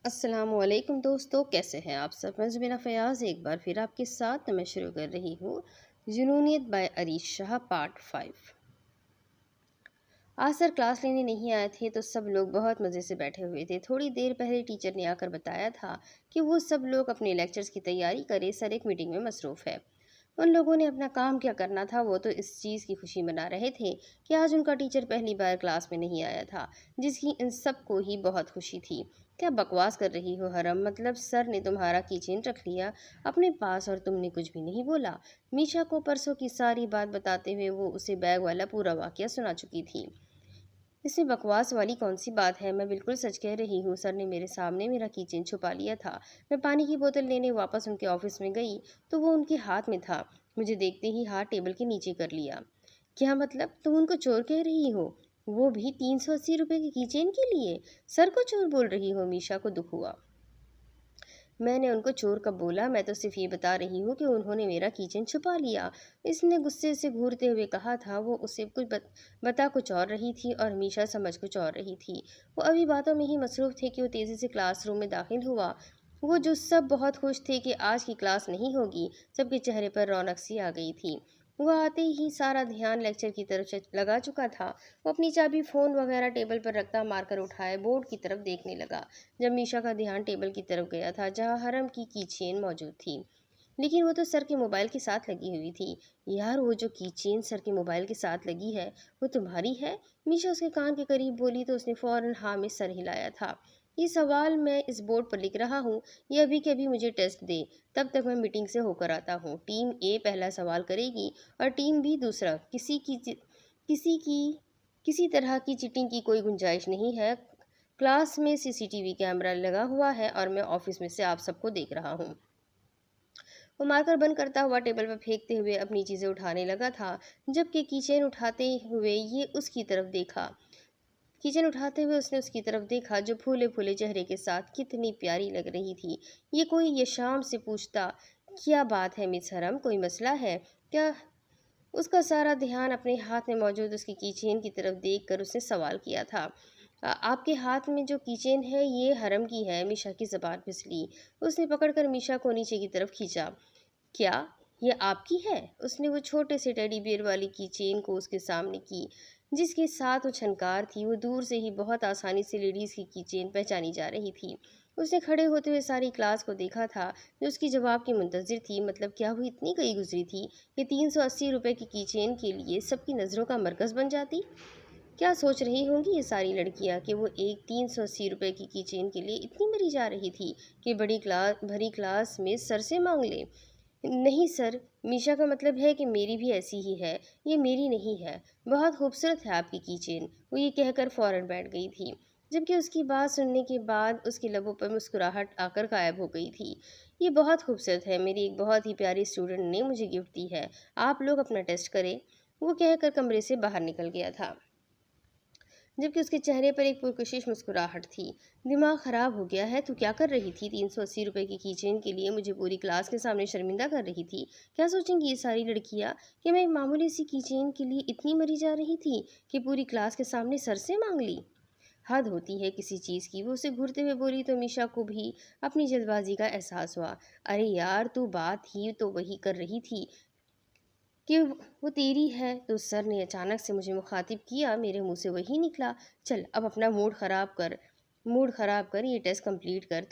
السلام علیکم دوستو، کیسے ہیں آپ سب؟ میں زبینہ فیاض ایک بار پھر آپ کے ساتھ میں شروع کر رہی ہوں جنونیت بائی عریش شاہ پارٹ 5۔ آج سر کلاس لینے نہیں آئے تھے تو سب لوگ بہت مزے سے بیٹھے ہوئے تھے۔ تھوڑی دیر پہلے ٹیچر نے آ کر بتایا تھا کہ وہ سب لوگ اپنے لیکچرز کی تیاری کرے، سر ایک میٹنگ میں مصروف ہے۔ ان لوگوں نے اپنا کام کیا کرنا تھا، وہ تو اس چیز کی خوشی منا رہے تھے کہ آج ان کا ٹیچر پہلی بار کلاس میں نہیں آیا تھا، جس کی ان سب کو ہی بہت خوشی تھی۔ کیا بکواس کر رہی ہو حرم؟ مطلب سر نے تمہارا کی چین رکھ لیا اپنے پاس اور تم نے کچھ بھی نہیں بولا؟ میشا کو پرسوں کی ساری بات بتاتے ہوئے وہ اسے بیگ والا پورا واقعہ سنا چکی تھی۔ اس میں بکواس والی کون سی بات ہے؟ میں بالکل سچ کہہ رہی ہوں، سر نے میرے سامنے میرا کی چین چھپا لیا تھا۔ میں پانی کی بوتل لینے واپس ان کے آفس میں گئی تو وہ ان کے ہاتھ میں تھا۔ مجھے دیکھتے ہی ہاتھ ٹیبل کے نیچے کر لیا۔ کیا مطلب تم ان کو چور کہہ رہی ہو؟ وہ بھی 380 روپے کی چین کے لیے؟ سر کو چور بول رہی ہو؟ میشا کو دکھ ہوا۔ میں نے ان کو چور کب بولا؟ میں تو صرف یہ بتا رہی ہوں کہ انہوں نے میرا کی چین چھپا لیا، اس نے غصے سے گھورتے ہوئے کہا تھا۔ وہ اسے کچھ بتا کچھ اور رہی تھی اور میشا سمجھ کچھ اور رہی تھی۔ وہ ابھی باتوں میں ہی مصروف تھے کہ وہ تیزی سے کلاس روم میں داخل ہوا۔ وہ جو سب بہت خوش تھے کہ آج کی کلاس نہیں ہوگی، سب کے چہرے پر رونق سی آ گئی تھی۔ وہ آتے ہی سارا دھیان لیکچر کی طرف لگا چکا تھا۔ وہ اپنی چابی، فون وغیرہ ٹیبل پر رکھتا مار کر اٹھائے بورڈ کی طرف دیکھنے لگا۔ جب میشا کا دھیان ٹیبل کی طرف گیا تھا جہاں حرم کی چین موجود تھی، لیکن وہ تو سر کے موبائل کے ساتھ لگی ہوئی تھی۔ یار، وہ جو کی چین سر کے موبائل کے ساتھ لگی ہے وہ تمہاری ہے؟ میشا اس کے کان کے قریب بولی تو اس نے فوراً ہاں میں سر ہلایا تھا۔ یہ سوال میں اس بورڈ پر لکھ رہا ہوں، یہ ابھی کے ابھی مجھے ٹیسٹ دے، تب تک میں میٹنگ سے ہو کر آتا ہوں۔ ٹیم اے پہلا سوال کرے گی اور ٹیم بی دوسرا۔ کسی طرح کی چیٹنگ کی کوئی گنجائش نہیں ہے۔ کلاس میں CCTV کیمرہ لگا ہوا ہے اور میں آفس میں سے آپ سب کو دیکھ رہا ہوں۔ وہ مارکر بند کرتا ہوا ٹیبل پر پھینکتے ہوئے اپنی چیزیں اٹھانے لگا تھا، جبکہ کی چین اٹھاتے ہوئے اس کی طرف دیکھا جو پھولے پھولے چہرے کے ساتھ کتنی پیاری لگ رہی تھی۔ یہ کوئی یشام سے پوچھتا، کیا بات ہے مس حرم، کوئی مسئلہ ہے کیا؟ اس کا سارا دھیان اپنے ہاتھ میں موجود اس کی چین کی طرف دیکھ کر اس نے سوال کیا تھا۔ آپ کے ہاتھ میں جو کی چین ہے یہ حرم کی ہے؟ میشا کی زبان پھسلی۔ اس نے پکڑ کر میشا کو نیچے کی طرف کھینچا۔ کیا یہ آپ کی ہے؟ اس نے وہ چھوٹے سے ٹیڈی بیئر والی کی چین کو اس کے سامنے کی جس کے ساتھ وہ چھنکار تھی۔ وہ دور سے ہی بہت آسانی سے لیڈیز کی چین پہچانی جا رہی تھی۔ اس نے کھڑے ہوتے ہوئے ساری کلاس کو دیکھا تھا جو اس کی جواب کی منتظر تھی۔ مطلب کیا وہ اتنی گئی گزری تھی کہ 380 روپے کی چین کے لیے سب کی نظروں کا مرکز بن جاتی؟ کیا سوچ رہی ہوں گی یہ ساری لڑکیاں کہ وہ ایک 380 روپے کی چین کے لیے اتنی مری جا رہی تھی کہ بھری کلاس میں سر سے مانگ لے؟ نہیں سر، میشا کا مطلب ہے کہ میری بھی ایسی ہی ہے۔ یہ میری نہیں ہے، بہت خوبصورت ہے آپ کی کی چین، وہ یہ کہہ کر فوراً بیٹھ گئی تھی، جبکہ اس کی بات سننے کے بعد اس کے لبوں پر مسکراہٹ آ کر غائب ہو گئی تھی۔ یہ بہت خوبصورت ہے، میری ایک بہت ہی پیاری اسٹوڈنٹ نے مجھے گفٹ دی ہے، آپ لوگ اپنا ٹیسٹ کریں، وہ کہہ کر کمرے سے باہر نکل گیا تھا، جبکہ اس کے چہرے پر ایک پرکشش مسکراہٹ تھی۔ دماغ خراب ہو گیا ہے؟ تو کیا کر رہی تھی؟ 380 روپے کی چین کے لیے مجھے پوری کلاس کے سامنے شرمندہ کر رہی تھی؟ کیا سوچیں گی یہ ساری لڑکیاں کہ میں ایک معمولی سی کی چین کے لیے اتنی مری جا رہی تھی کہ پوری کلاس کے سامنے سر سے مانگ لی؟ حد ہوتی ہے کسی چیز کی، وہ اسے گھورتے ہوئے بولی تو میشا کو بھی اپنی جلد بازی کا احساس ہوا۔ ارے یار، تو بات ہی تو وہی کر رہی تھی کہ وہ تیری ہے، تو سر نے اچانک سے مجھے مخاطب کیا، میرے منہ سے وہی نکلا۔ چل اب اپنا موڈ خراب کر یہ ٹیسٹ کمپلیٹ کر،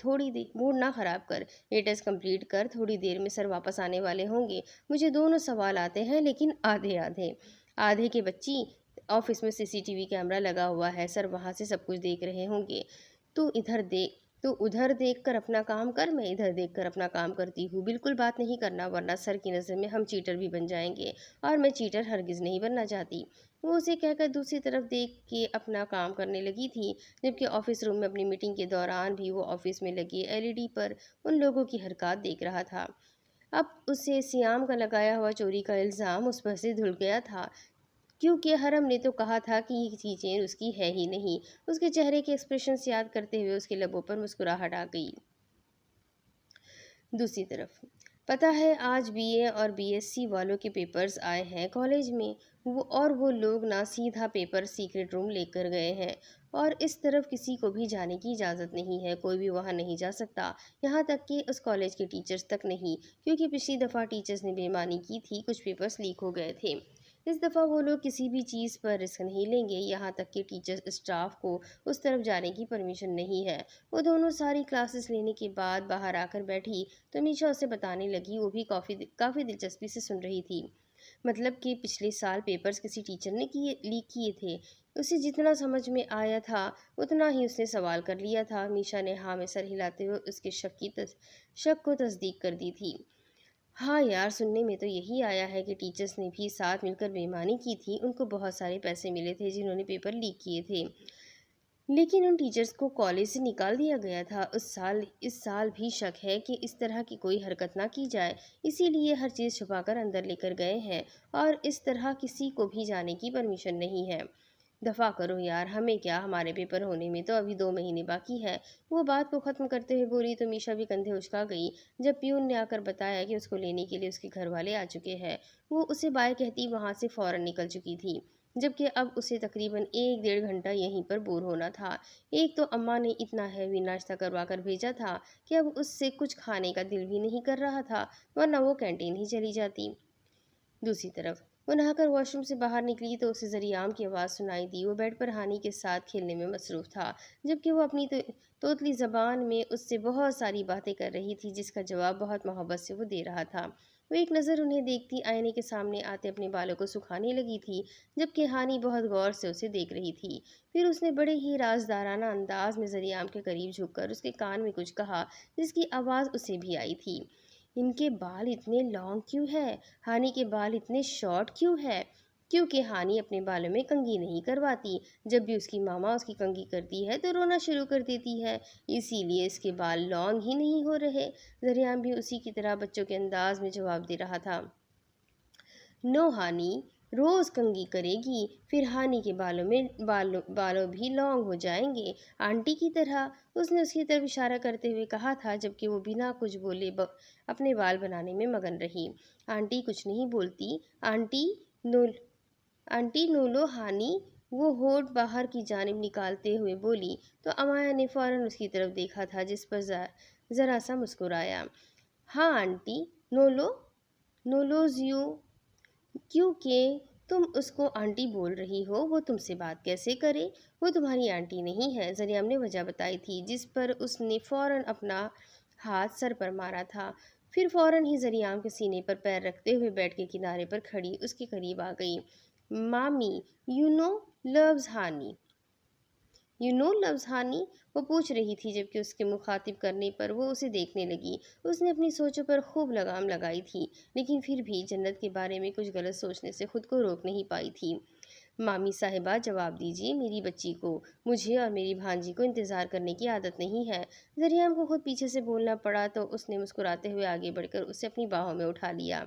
موڈ نہ خراب کر، یہ ٹیسٹ کمپلیٹ کر، تھوڑی دیر میں سر واپس آنے والے ہوں گے۔ مجھے دونوں سوال آتے ہیں لیکن آدھے کے بچی، آفس میں CCTV کیمرہ لگا ہوا ہے، سر وہاں سے سب کچھ دیکھ رہے ہوں گے، تو ادھر دیکھ کر اپنا کام کر، میں ادھر دیکھ کر اپنا کام کرتی ہوں۔ بالکل بات نہیں کرنا ورنہ سر کی نظر میں ہم چیٹر بھی بن جائیں گے، اور میں چیٹر ہرگز نہیں بننا چاہتی۔ وہ اسے کہہ کر دوسری طرف دیکھ کے اپنا کام کرنے لگی تھی، جبکہ آفس روم میں اپنی میٹنگ کے دوران بھی وہ آفس میں لگی LED پر ان لوگوں کی حرکات دیکھ رہا تھا۔ اب اسے سیام کا لگایا ہوا چوری کا الزام اس پر سے دھل گیا تھا، کیونکہ حرم نے تو کہا تھا کہ یہ کی چین اس کی ہے ہی نہیں۔ اس کے چہرے کے ایکسپریشنز یاد کرتے ہوئے اس کے لبوں پر مسکراہٹ آ گئی۔ دوسری طرف، پتہ ہے آج BA اور BSc والوں کے پیپرز آئے ہیں کالج میں، وہ لوگ نہ سیدھا پیپر سیکرٹ روم لے کر گئے ہیں اور اس طرف کسی کو بھی جانے کی اجازت نہیں ہے، کوئی بھی وہاں نہیں جا سکتا، یہاں تک کہ اس کالج کے ٹیچرز تک نہیں، کیونکہ پچھلی دفعہ ٹیچرز نے بے ایمانی کی تھی، کچھ پیپرز لیک ہو گئے تھے۔ اس دفعہ وہ لوگ کسی بھی چیز پر رسک نہیں لیں گے، یہاں تک کہ ٹیچرز اسٹاف کو اس طرف جانے کی پرمیشن نہیں ہے۔ وہ دونوں ساری کلاسز لینے کے بعد باہر آ کر بیٹھی تو میشا اسے بتانے لگی، وہ بھی کافی دلچسپی سے سن رہی تھی۔ مطلب کہ پچھلے سال پیپرز کسی ٹیچر نے لیک کیے تھے، اسے جتنا سمجھ میں آیا تھا اتنا ہی اس نے سوال کر لیا تھا۔ میشا نے ہاں میں سر ہلاتے ہوئے اس کے شک کو تصدیق کر دی تھی۔ ہاں یار، سننے میں تو یہی آیا ہے کہ ٹیچرز نے بھی ساتھ مل کر بے ایمانی کی تھی، ان کو بہت سارے پیسے ملے تھے جنہوں نے پیپر لیک کیے تھے، لیکن ان ٹیچرز کو کالج سے نکال دیا گیا تھا۔ اس سال بھی شک ہے کہ اس طرح کی کوئی حرکت نہ کی جائے، اسی لیے ہر چیز چھپا کر اندر لے کر گئے ہیں اور اس طرح کسی کو بھی جانے کی پرمیشن نہیں ہے۔ دفع کرو یار، ہمیں کیا، ہمارے پیپر ہونے میں تو ابھی 2 مہینے باقی ہے۔ وہ بات کو ختم کرتے ہوئے بولی تو میشا بھی کندھے اچکا گئی جب پیون نے آ کر بتایا کہ اس کو لینے کے لیے اس کے گھر والے آ چکے ہیں۔ وہ اسے بائے کہتی وہاں سے فوراً نکل چکی تھی، جبکہ اب اسے تقریباً 1 ڈیڑھ گھنٹہ یہیں پر بور ہونا تھا۔ ایک تو اماں نے اتنا ہیوی ناشتہ کروا کر بھیجا تھا کہ اب اس سے کچھ کھانے کا دل بھی نہیں کر رہا تھا، ورنہ وہ کینٹین ہی چلی جاتی۔ دوسری طرف وہ نہا کر واش روم سے باہر نکلی تو اسے زریام کی آواز سنائی دی۔ وہ بیڈ پر ہانی کے ساتھ کھیلنے میں مصروف تھا، جبکہ وہ اپنی توتلی زبان میں اس سے بہت ساری باتیں کر رہی تھی جس کا جواب بہت محبت سے وہ دے رہا تھا۔ وہ ایک نظر انہیں دیکھتی آئینے کے سامنے آتے اپنے بالوں کو سکھانے لگی تھی، جبکہ ہانی بہت غور سے اسے دیکھ رہی تھی۔ پھر اس نے بڑے ہی رازدارانہ انداز میں زریام کے قریب جھک کر اس کے کان میں کچھ کہا جس کی آواز اسے بھی آئی تھی۔ ان کے بال اتنے لانگ کیوں ہے؟ ہانی کے بال اتنے شارٹ کیوں ہے؟ کیونکہ ہانی اپنے بالوں میں کنگھی نہیں کرواتی، جب بھی اس کی ماما اس کی کنگھی کرتی ہے تو رونا شروع کر دیتی ہے، اسی لیے اس کے بال لانگ ہی نہیں ہو رہے۔ زریام بھی اسی کی طرح بچوں کے انداز میں جواب دے رہا تھا۔ نو ہانی، روز کنگھی کرے گی، پھر ہانی کے بالوں بھی لانگ ہو جائیں گے، آنٹی کی طرح۔ اس نے اس کی طرف اشارہ کرتے ہوئے کہا تھا، جبکہ وہ بنا کچھ بولے اپنے بال بنانے میں مگن رہی۔ آنٹی کچھ نہیں بولتی، آنٹی نولو ہانی، وہ ہونٹ باہر کی جانب نکالتے ہوئے بولی تو امایا نے فوراً اس کی طرف دیکھا تھا، جس پر ذرا سا مسکرایا۔ ہاں آنٹی نولوز یو، کیونکہ تم اس کو آنٹی بول رہی ہو، وہ تم سے بات کیسے کرے؟ وہ تمہاری آنٹی نہیں ہے، زریام نے وجہ بتائی تھی، جس پر اس نے فوراً اپنا ہاتھ سر پر مارا تھا۔ پھر فوراً ہی زریام کے سینے پر پیر رکھتے ہوئے بیڈ کے کنارے پر کھڑی اس کے قریب آ گئی۔ مامی، یو نو لوز ہانی؟ وہ پوچھ رہی تھی، جبکہ اس کے مخاطب کرنے پر وہ اسے دیکھنے لگی۔ اس نے اپنی سوچوں پر خوب لگام لگائی تھی، لیکن پھر بھی جنت کے بارے میں کچھ غلط سوچنے سے خود کو روک نہیں پائی تھی۔ مامی صاحبہ، جواب دیجیے، میری بچی کو، مجھے اور میری بھانجی کو انتظار کرنے کی عادت نہیں ہے۔ زریام کو خود پیچھے سے بولنا پڑا تو اس نے مسکراتے ہوئے آگے بڑھ کر اسے اپنی باہوں میں اٹھا لیا۔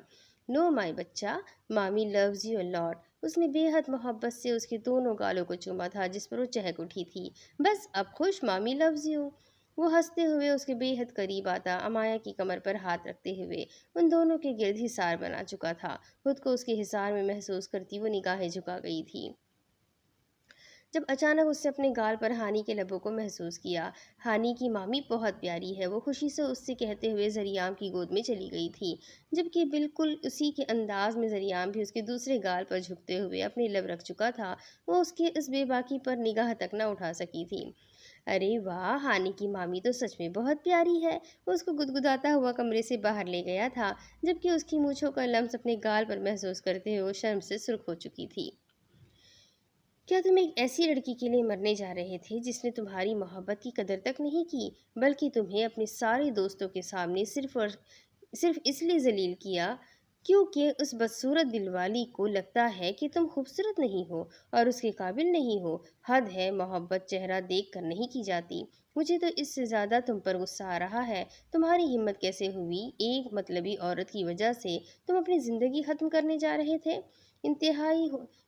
نو مائی بچہ، مامی لوز یو اے لاٹ۔ اس نے بے حد محبت سے اس کے دونوں گالوں کو چوما تھا، جس پر وہ چہک اٹھی تھی۔ بس اب خوش، مامی لوز یو؟ وہ ہنستے ہوئے اس کے بے حد قریب آتا، امایا کی کمر پر ہاتھ رکھتے ہوئے ان دونوں کے گرد حصار بنا چکا تھا۔ خود کو اس کے حصار میں محسوس کرتی وہ نگاہیں جھکا گئی تھی، جب اچانک اس سے اپنے گال پر ہانی کے لبوں کو محسوس کیا۔ ہانی کی مامی بہت پیاری ہے، وہ خوشی سے اس سے کہتے ہوئے زریام کی گود میں چلی گئی تھی، جبکہ بالکل اسی کے انداز میں زریام بھی اس کے دوسرے گال پر جھکتے ہوئے اپنے لب رکھ چکا تھا۔ وہ اس کے اس بے باکی پر نگاہ تک نہ اٹھا سکی تھی۔ ارے واہ، ہانی کی مامی تو سچ میں بہت پیاری ہے۔ وہ اس کو گدگداتا ہوا کمرے سے باہر لے گیا تھا، جبکہ اس کی مونچھوں کا لمس اپنے گال پر محسوس کرتے ہوئے وہ شرم سے سرخ ہو چکی تھی۔ کیا تم ایک ایسی لڑکی کے لیے مرنے جا رہے تھے جس نے تمہاری محبت کی قدر تک نہیں کی، بلکہ تمہیں اپنے سارے دوستوں کے سامنے صرف اس لیے ذلیل کیا کیونکہ اس بدصورت دل والی کو لگتا ہے کہ تم خوبصورت نہیں ہو اور اس کے قابل نہیں ہو؟ حد ہے، محبت چہرہ دیکھ کر نہیں کی جاتی۔ مجھے تو اس سے زیادہ تم پر غصہ آ رہا ہے۔ تمہاری ہمت کیسے ہوئی؟ ایک مطلبی عورت کی وجہ سے تم اپنی زندگی ختم کرنے جا رہے تھے؟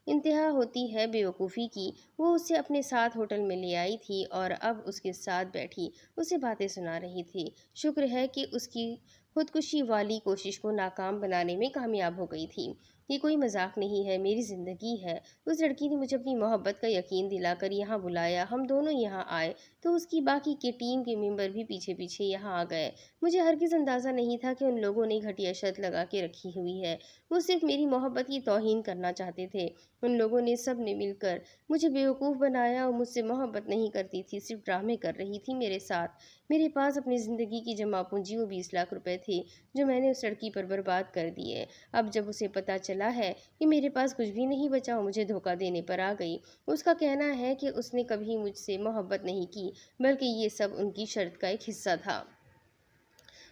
انتہا ہوتی ہے بیوقوفی کی۔ وہ اسے اپنے ساتھ ہوٹل میں لے آئی تھی اور اب اس کے ساتھ بیٹھی اسے باتیں سنا رہی تھی۔ شکر ہے کہ اس کی خودکشی والی کوشش کو ناکام بنانے میں کامیاب ہو گئی تھی۔ یہ کوئی مذاق نہیں ہے، میری زندگی ہے۔ اس لڑکی نے مجھے اپنی محبت کا یقین دلا کر یہاں بلایا۔ ہم دونوں یہاں آئے تو اس کی باقی کے ٹیم کے ممبر بھی پیچھے پیچھے یہاں آ گئے۔ مجھے ہرگز اندازہ نہیں تھا کہ ان لوگوں نے گھٹیا شرط لگا کے رکھی ہوئی ہے۔ وہ صرف میری محبت کی توہین کرنا چاہتے تھے۔ ان لوگوں نے سب نے مل کر مجھے بیوقوف بنایا اور مجھ سے محبت نہیں کرتی تھی، صرف ڈرامے کر رہی تھی میرے ساتھ۔ میرے پاس اپنی زندگی کی جمع پونجی وہ 20 لاکھ روپے تھے جو میں نے اس لڑکی پر برباد کر دیے۔ اب جب اسے پتہ چلا ہے کہ میرے پاس کچھ بھی نہیں بچا، وہ مجھے دھوکہ دینے پر آ گئی۔ اس کا کہنا ہے کہ اس نے کبھی مجھ سے محبت نہیں کی، بلکہ یہ سب ان کی شرط کا ایک حصہ تھا۔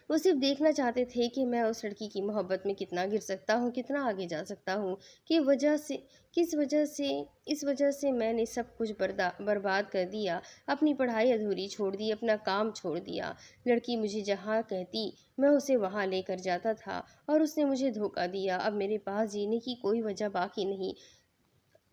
وہ صرف دیکھنا چاہتے تھے کہ میں اس لڑکی کی محبت میں کتنا گر سکتا ہوں، کتنا آگے جا سکتا ہوں۔ اس وجہ سے میں نے سب کچھ برباد کر دیا، اپنی پڑھائی ادھوری چھوڑ دی، اپنا کام چھوڑ دیا۔ لڑکی مجھے جہاں کہتی میں اسے وہاں لے کر جاتا تھا اور اس نے مجھے دھوکہ دیا۔ اب میرے پاس جینے کی کوئی وجہ باقی نہیں۔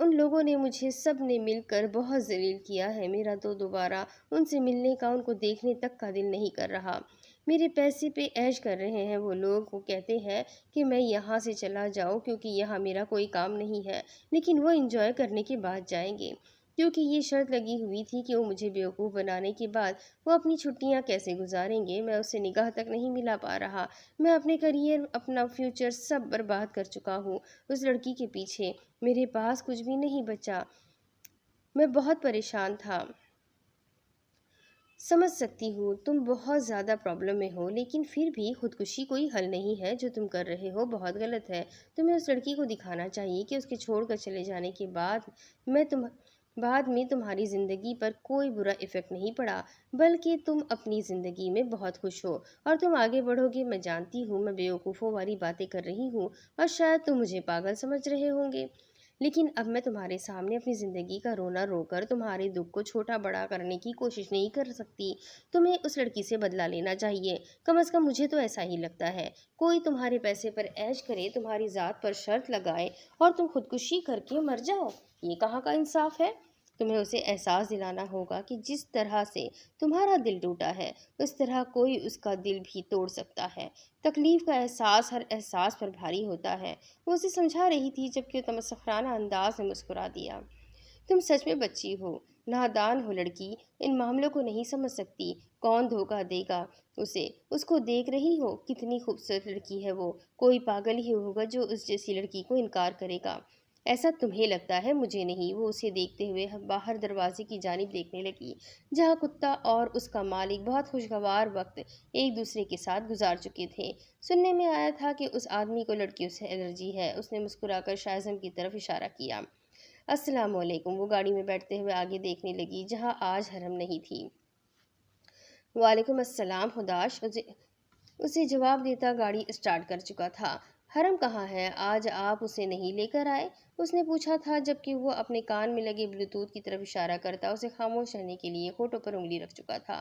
ان لوگوں نے مجھے سب نے مل کر بہت ذلیل کیا ہے۔ میرا تو دوبارہ ان سے ملنے کا، ان کو دیکھنے تک کا دل نہیں کر رہا۔ میرے پیسے پہ عیش کر رہے ہیں وہ لوگ۔ وہ کہتے ہیں کہ میں یہاں سے چلا جاؤں کیونکہ یہاں میرا کوئی کام نہیں ہے، لیکن وہ انجوائے کرنے کے بعد جائیں گے، کیونکہ یہ شرط لگی ہوئی تھی کہ وہ مجھے بیوقوف بنانے کے بعد وہ اپنی چھٹیاں کیسے گزاریں گے۔ میں اسے نگاہ تک نہیں ملا پا رہا۔ میں اپنے کیریئر، اپنا فیوچر سب برباد کر چکا ہوں اس لڑکی کے پیچھے۔ میرے پاس کچھ بھی نہیں بچا۔ میں بہت پریشان تھا۔ سمجھ سکتی ہوں تم بہت زیادہ پرابلم میں ہو، لیکن پھر بھی خودکشی کوئی حل نہیں ہے۔ جو تم کر رہے ہو بہت غلط ہے۔ تمہیں اس لڑکی کو دکھانا چاہیے کہ اس کے چھوڑ کر چلے جانے کے بعد میں تمہاری زندگی پر کوئی برا ایفیکٹ نہیں پڑا، بلکہ تم اپنی زندگی میں بہت خوش ہو اور تم آگے بڑھو گے۔ میں جانتی ہوں میں بیوقوفوں والی باتیں کر رہی ہوں اور شاید تم مجھے پاگل سمجھ رہے ہوں گے، لیکن اب میں تمہارے سامنے اپنی زندگی کا رونا رو کر تمہارے دکھ کو چھوٹا بڑا کرنے کی کوشش نہیں کر سکتی۔ تمہیں اس لڑکی سے بدلہ لینا چاہیے، کم از کم مجھے تو ایسا ہی لگتا ہے۔ کوئی تمہارے پیسے پر عیش کرے، تمہاری ذات پر شرط لگائے اور تم خودکشی کر کے مر جاؤ، یہ کہاں کا انصاف ہے؟ تمہیں اسے احساس دلانا ہوگا کہ جس طرح سے تمہارا دل ٹوٹا ہے، اس طرح کوئی اس کا دل بھی توڑ سکتا ہے۔ تکلیف کا احساس ہر احساس پر بھاری ہوتا ہے۔ وہ اسے سمجھا رہی تھی جبکہ تمسخرانہ انداز میں مسکرا دیا۔ تم سچ میں بچی ہو، نادان ہو لڑکی، ان معاملوں کو نہیں سمجھ سکتی۔ کون دھوکہ دے گا اسے؟ اس کو دیکھ رہی ہو کتنی خوبصورت لڑکی ہے وہ، کوئی پاگل ہی ہوگا جو اس جیسی لڑکی کو انکار کرے گا۔ ایسا تمہیں لگتا ہے، مجھے نہیں۔ وہ اسے دیکھتے ہوئے باہر دروازے کی جانب دیکھنے لگی، جہاں کتا اور اس کا مالک بہت خوشگوار وقت ایک دوسرے کے ساتھ گزار چکے تھے۔ سننے میں آیا تھا کہ اس آدمی کو لڑکیوں سے الرجی ہے۔ اس نے مسکرا کر شائزم کی طرف اشارہ کیا۔ السلام علیکم۔ وہ گاڑی میں بیٹھتے ہوئے آگے دیکھنے لگی جہاں آج حرم نہیں تھی۔ وعلیکم السلام۔ خداش اسے جواب دیتا گاڑی اسٹارٹ کر چکا تھا۔ حرم کہاں ہے؟ آج آپ اسے نہیں لے کر آئے؟ اس نے پوچھا تھا جبکہ وہ اپنے کان میں لگے بلوٹوتھ کی طرف اشارہ کرتا اسے خاموش رہنے کے لیے ہونٹوں پر انگلی رکھ چکا تھا۔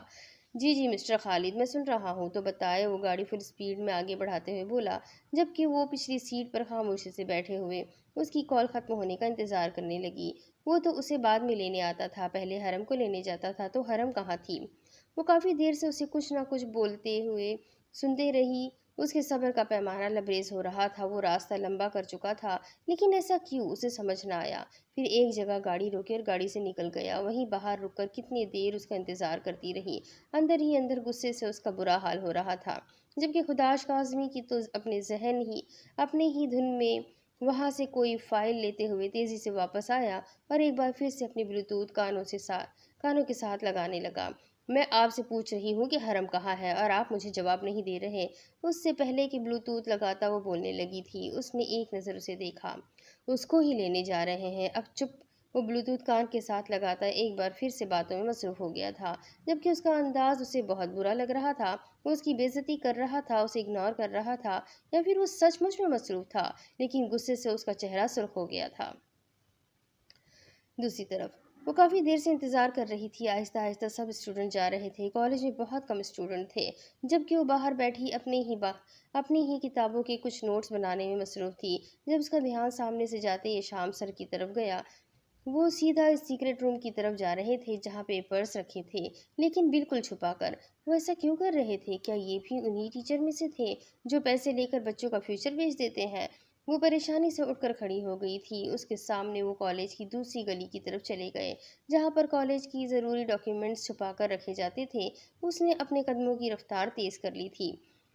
جی مسٹر خالد، میں سن رہا ہوں، تو بتائے۔ وہ گاڑی فل سپیڈ میں آگے بڑھاتے ہوئے بولا، جبکہ وہ پچھلی سیٹ پر خاموشی سے بیٹھے ہوئے اس کی کال ختم ہونے کا انتظار کرنے لگی۔ وہ تو اسے بعد میں لینے آتا تھا، پہلے حرم کو لینے جاتا تھا۔ تو حرم کہاں تھی؟ وہ کافی دیر سے اسے کچھ نہ کچھ بولتے ہوئے سنتے رہی۔ اس کے صبر کا پیمانہ لبریز ہو رہا تھا۔ وہ راستہ لمبا کر چکا تھا، لیکن ایسا کیوں؟ اسے سمجھ نہ آیا۔ پھر ایک جگہ گاڑی روکی اور گاڑی سے نکل گیا۔ وہیں باہر رک کر کتنی دیر اس کا انتظار کرتی رہی۔ اندر ہی اندر غصے سے اس کا برا حال ہو رہا تھا، جبکہ خداش کاظمی کی تو اپنے ہی دھن میں وہاں سے کوئی فائل لیتے ہوئے تیزی سے واپس آیا اور ایک بار پھر سے اپنی بلوٹوتھ کانوں کے ساتھ لگانے لگا۔ میں آپ سے پوچھ رہی ہوں کہ حرم کہاں ہے اور آپ مجھے جواب نہیں دے رہے۔ اس سے پہلے کہ بلوٹوتھ لگاتا وہ بولنے لگی تھی، اس نے ایک نظر اسے دیکھا۔ اس کو ہی لینے جا رہے ہیں، اب چپ۔ وہ بلوٹوتھ کان کے ساتھ لگاتا ایک بار پھر سے باتوں میں مصروف ہو گیا تھا، جبکہ اس کا انداز اسے بہت برا لگ رہا تھا۔ وہ اس کی بے عزتی کر رہا تھا، اسے اگنور کر رہا تھا، یا پھر وہ سچ مچ میں مصروف تھا، لیکن غصے سے اس کا چہرہ سرخ ہو گیا تھا۔ دوسری طرف وہ کافی دیر سے انتظار کر رہی تھی۔ آہستہ آہستہ سب اسٹوڈنٹ جا رہے تھے۔ کالج میں بہت کم اسٹوڈنٹ تھے، جبکہ وہ باہر بیٹھی اپنی ہی کتابوں کے کچھ نوٹس بنانے میں مصروف تھی۔ جب اس کا دھیان سامنے سے جاتے ہی شام سر کی طرف گیا، وہ سیدھا اس سیکرٹ روم کی طرف جا رہے تھے جہاں پیپرز رکھے تھے، لیکن بالکل چھپا کر۔ وہ ایسا کیوں کر رہے تھے؟ کیا یہ بھی انہی ٹیچر میں سے تھے جو پیسے لے کر بچوں کا فیوچر بیچ دیتے ہیں؟ وہ پریشانی سے اٹھ کر کھڑی ہو گئی تھی۔ اس کے سامنے وہ کالج کی دوسری گلی کی طرف چلے گئے جہاں پر کالج کی ضروری ڈاکیومنٹس چھپا کر رکھے جاتے تھے۔ اس نے اپنے قدموں کی رفتار تیز کر لی تھی۔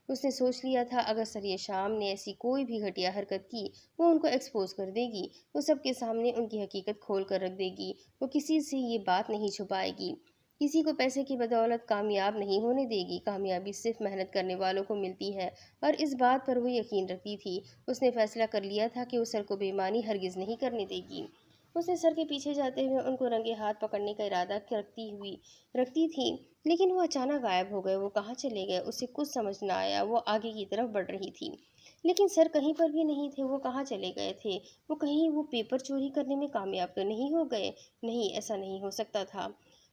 اس نے سوچ لیا تھا اگر سریہ شام نے ایسی کوئی بھی گھٹیا حرکت کی، وہ ان کو ایکسپوز کر دے گی، وہ سب کے سامنے ان کی حقیقت کھول کر رکھ دے گی، وہ کسی سے یہ بات نہیں چھپائے گی، کسی کو پیسے کی بدولت کامیاب نہیں ہونے دے گی۔ کامیابی صرف محنت کرنے والوں کو ملتی ہے، اور اس بات پر وہ یقین رکھتی تھی۔ اس نے فیصلہ کر لیا تھا کہ وہ سر کو بے ایمانی ہرگز نہیں کرنے دے گی۔ اس نے سر کے پیچھے جاتے ہوئے ان کو رنگے ہاتھ پکڑنے کا ارادہ رکھتی تھی، لیکن وہ اچانک غائب ہو گئے۔ وہ کہاں چلے گئے؟ اسے کچھ سمجھ نہ آیا۔ وہ آگے کی طرف بڑھ رہی تھی، لیکن سر کہیں پر بھی نہیں تھے۔ وہ کہاں چلے گئے تھے؟ وہ کہیں وہ پیپر چوری کرنے میں کامیاب تو نہیں ہو گئے؟ نہیں، ایسا نہیں ہو سکتا تھا۔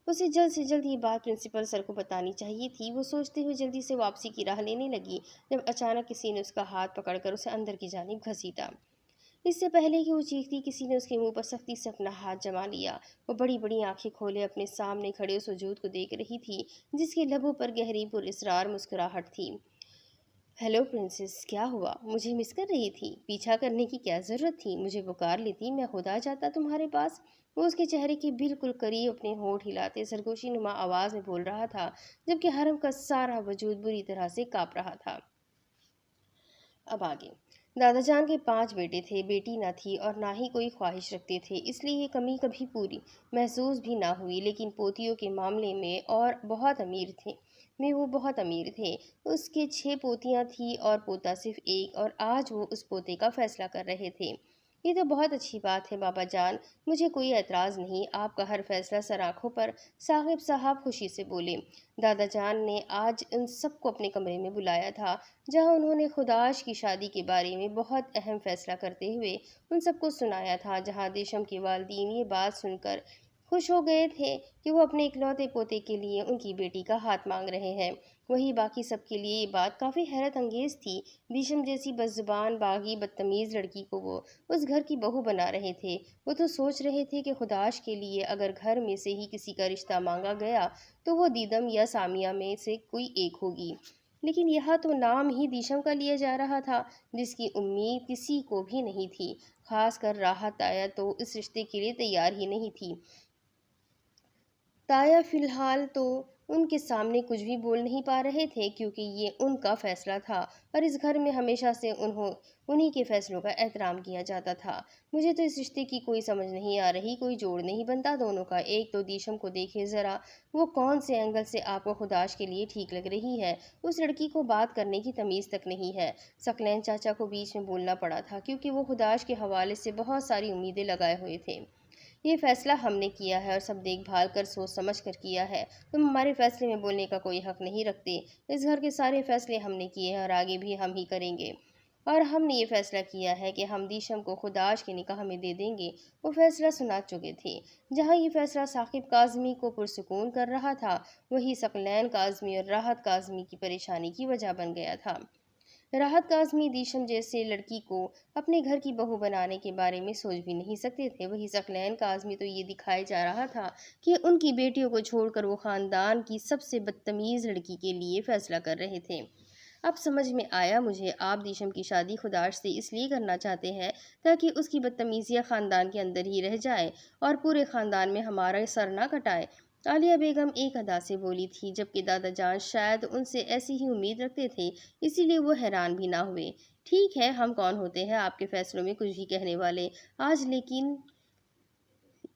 اسے جلد سے جلد یہ بات پرنسپل سر کو بتانی چاہیے تھی۔ وہ سوچتے ہوئے جلدی سے واپسی کی راہ لینے لگی جب اچانک کسی نے اس کا ہاتھ پکڑ کر اسے اندر کی جانب گھسیٹا۔ اس سے پہلے کہ وہ چیختی، کسی نے اس کے منہ پر سختی سے اپنا ہاتھ جما لیا۔ وہ بڑی بڑی آنکھیں کھولے اپنے سامنے کھڑے اس وجود کو دیکھ رہی تھی جس کے لبوں پر گہری پراسرار مسکراہٹ تھی۔ ہیلو پرنسس، کیا ہوا؟ مجھے مس کر رہی تھی؟ پیچھا کرنے کی کیا ضرورت تھی؟ مجھے پکار لیتی، میں خود آ جاتا تمہارے پاس۔ وہ اس کے چہرے کے بالکل قریب اپنے ہونٹ ہلاتے سرگوشی نما آواز میں بول رہا تھا، جبکہ حرم کا سارا وجود بری طرح سے کانپ رہا تھا۔ اب آگے۔ دادا جان کے 5 بیٹے تھے، بیٹی نہ تھی اور نہ ہی کوئی خواہش رکھتے تھے، اس لیے یہ کمی کبھی پوری محسوس بھی نہ ہوئی۔ لیکن پوتیوں کے معاملے میں وہ بہت امیر تھے۔ اس کے 6 پوتیاں تھیں اور پوتا صرف 1، اور آج وہ اس پوتے کا فیصلہ کر رہے تھے۔ یہ تو بہت اچھی بات ہے بابا جان، مجھے کوئی اعتراض نہیں، آپ کا ہر فیصلہ سر آنکھوں پر، ثاقب صاحب خوشی سے بولے۔ دادا جان نے آج ان سب کو اپنے کمرے میں بلایا تھا جہاں انہوں نے خداش کی شادی کے بارے میں بہت اہم فیصلہ کرتے ہوئے ان سب کو سنایا تھا۔ جہاں دیشم کے والدین یہ بات سن کر خوش ہو گئے تھے کہ وہ اپنے اکلوتے پوتے کے لیے ان کی بیٹی کا ہاتھ مانگ رہے ہیں، وہیں باقی سب کے لیے یہ بات کافی حیرت انگیز تھی۔ دیشم جیسی بدزبان، باغی، بدتمیز لڑکی کو وہ اس گھر کی بہو بنا رہے تھے۔ وہ تو سوچ رہے تھے کہ خداش کے لیے اگر گھر میں سے ہی کسی کا رشتہ مانگا گیا تو وہ دیدم یا سامیہ میں سے کوئی ایک ہوگی، لیکن یہاں تو نام ہی دیشم کا لیا جا رہا تھا جس کی امید کسی کو بھی نہیں تھی، خاص کر راحت تایا تو اس رشتے کے لیے تیار ہی نہیں تھی۔ تایا فی الحال تو ان کے سامنے کچھ بھی بول نہیں پا رہے تھے کیونکہ یہ ان کا فیصلہ تھا اور اس گھر میں ہمیشہ سے انہی کے فیصلوں کا احترام کیا جاتا تھا۔ مجھے تو اس رشتے کی کوئی سمجھ نہیں آ رہی، کوئی جوڑ نہیں بنتا دونوں کا۔ ایک تو دیشم کو دیکھے ذرا، وہ کون سے اینگل سے آپ کو خداش کے لیے ٹھیک لگ رہی ہے؟ اس لڑکی کو بات کرنے کی تمیز تک نہیں ہے۔ ثقلین چاچا کو بیچ میں بولنا پڑا تھا کیونکہ وہ خداش کے حوالے سے بہت ساری امیدیں لگائے ہوئے تھے۔ یہ فیصلہ ہم نے کیا ہے اور سب دیکھ بھال کر سوچ سمجھ کر کیا ہے، تم ہمارے فیصلے میں بولنے کا کوئی حق نہیں رکھتے۔ اس گھر کے سارے فیصلے ہم نے کیے ہیں اور آگے بھی ہم ہی کریں گے، اور ہم نے یہ فیصلہ کیا ہے کہ ہم دیشم کو خداش کے نکاح میں دے دیں گے۔ وہ فیصلہ سنا چکے تھے۔ جہاں یہ فیصلہ ثاقب کاظمی کو پرسکون کر رہا تھا، وہی ثقلین کاظمی اور راحت کاظمی کی پریشانی کی وجہ بن گیا تھا۔ راحت کاظمی دیشم جیسے لڑکی کو اپنے گھر کی بہو بنانے کے بارے میں سوچ بھی نہیں سکتے تھے، وہی ثقلین کاظمی تو یہ دکھائے جا رہا تھا کہ ان کی بیٹیوں کو چھوڑ کر وہ خاندان کی سب سے بدتمیز لڑکی کے لیے فیصلہ کر رہے تھے۔ اب سمجھ میں آیا مجھے، آپ دیشم کی شادی خداش سے اس لیے کرنا چاہتے ہیں تاکہ اس کی بدتمیزیاں خاندان کے اندر ہی رہ جائے اور پورے خاندان میں ہمارا سر نہ کٹائے۔ عالیہ بیگم ایک ادا سے بولی تھی، جبکہ دادا جان شاید ان سے ایسی ہی امید رکھتے تھے، اسی لیے وہ حیران بھی نہ ہوئے۔ ٹھیک ہے، ہم کون ہوتے ہیں آپ کے فیصلوں میں کچھ بھی کہنے والے آج، لیکن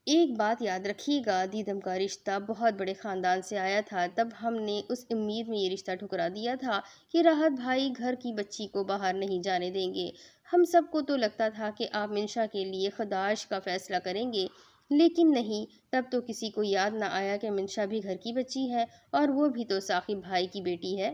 ایک بات یاد رکھیے گا، دیدم کا رشتہ بہت بڑے خاندان سے آیا تھا، تب ہم نے اس امید میں یہ رشتہ ٹھکرا دیا تھا کہ راحت بھائی گھر کی بچی کو باہر نہیں جانے دیں گے۔ ہم سب کو تو لگتا تھا کہ آپ منشا کے لیے خداش کا فیصلہ کریں گے، لیکن نہیں، تب تو کسی کو یاد نہ آیا کہ منشا بھی گھر کی بچی ہے اور وہ بھی تو ثاقب بھائی کی بیٹی ہے۔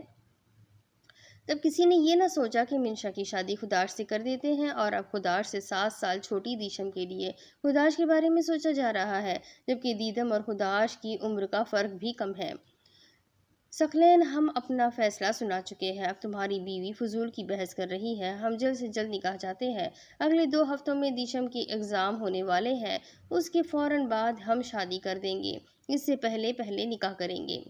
تب کسی نے یہ نہ سوچا کہ منشا کی شادی خداش سے کر دیتے ہیں، اور اب خداش سے 7 سال چھوٹی دیشم کے لیے خداش کے بارے میں سوچا جا رہا ہے، جبکہ دیدم اور خداش کی عمر کا فرق بھی کم ہے۔ ثقلین، ہم اپنا فیصلہ سنا چکے ہیں، اب تمہاری بیوی فضول کی بحث کر رہی ہے، ہم جلد سے جلد نکاح چاہتے ہیں۔ اگلے 2 ہفتوں میں دیشم کے ایگزام ہونے والے ہیں، اس کے فوراً بعد ہم شادی کر دیں گے، اس سے پہلے نکاح کریں گے۔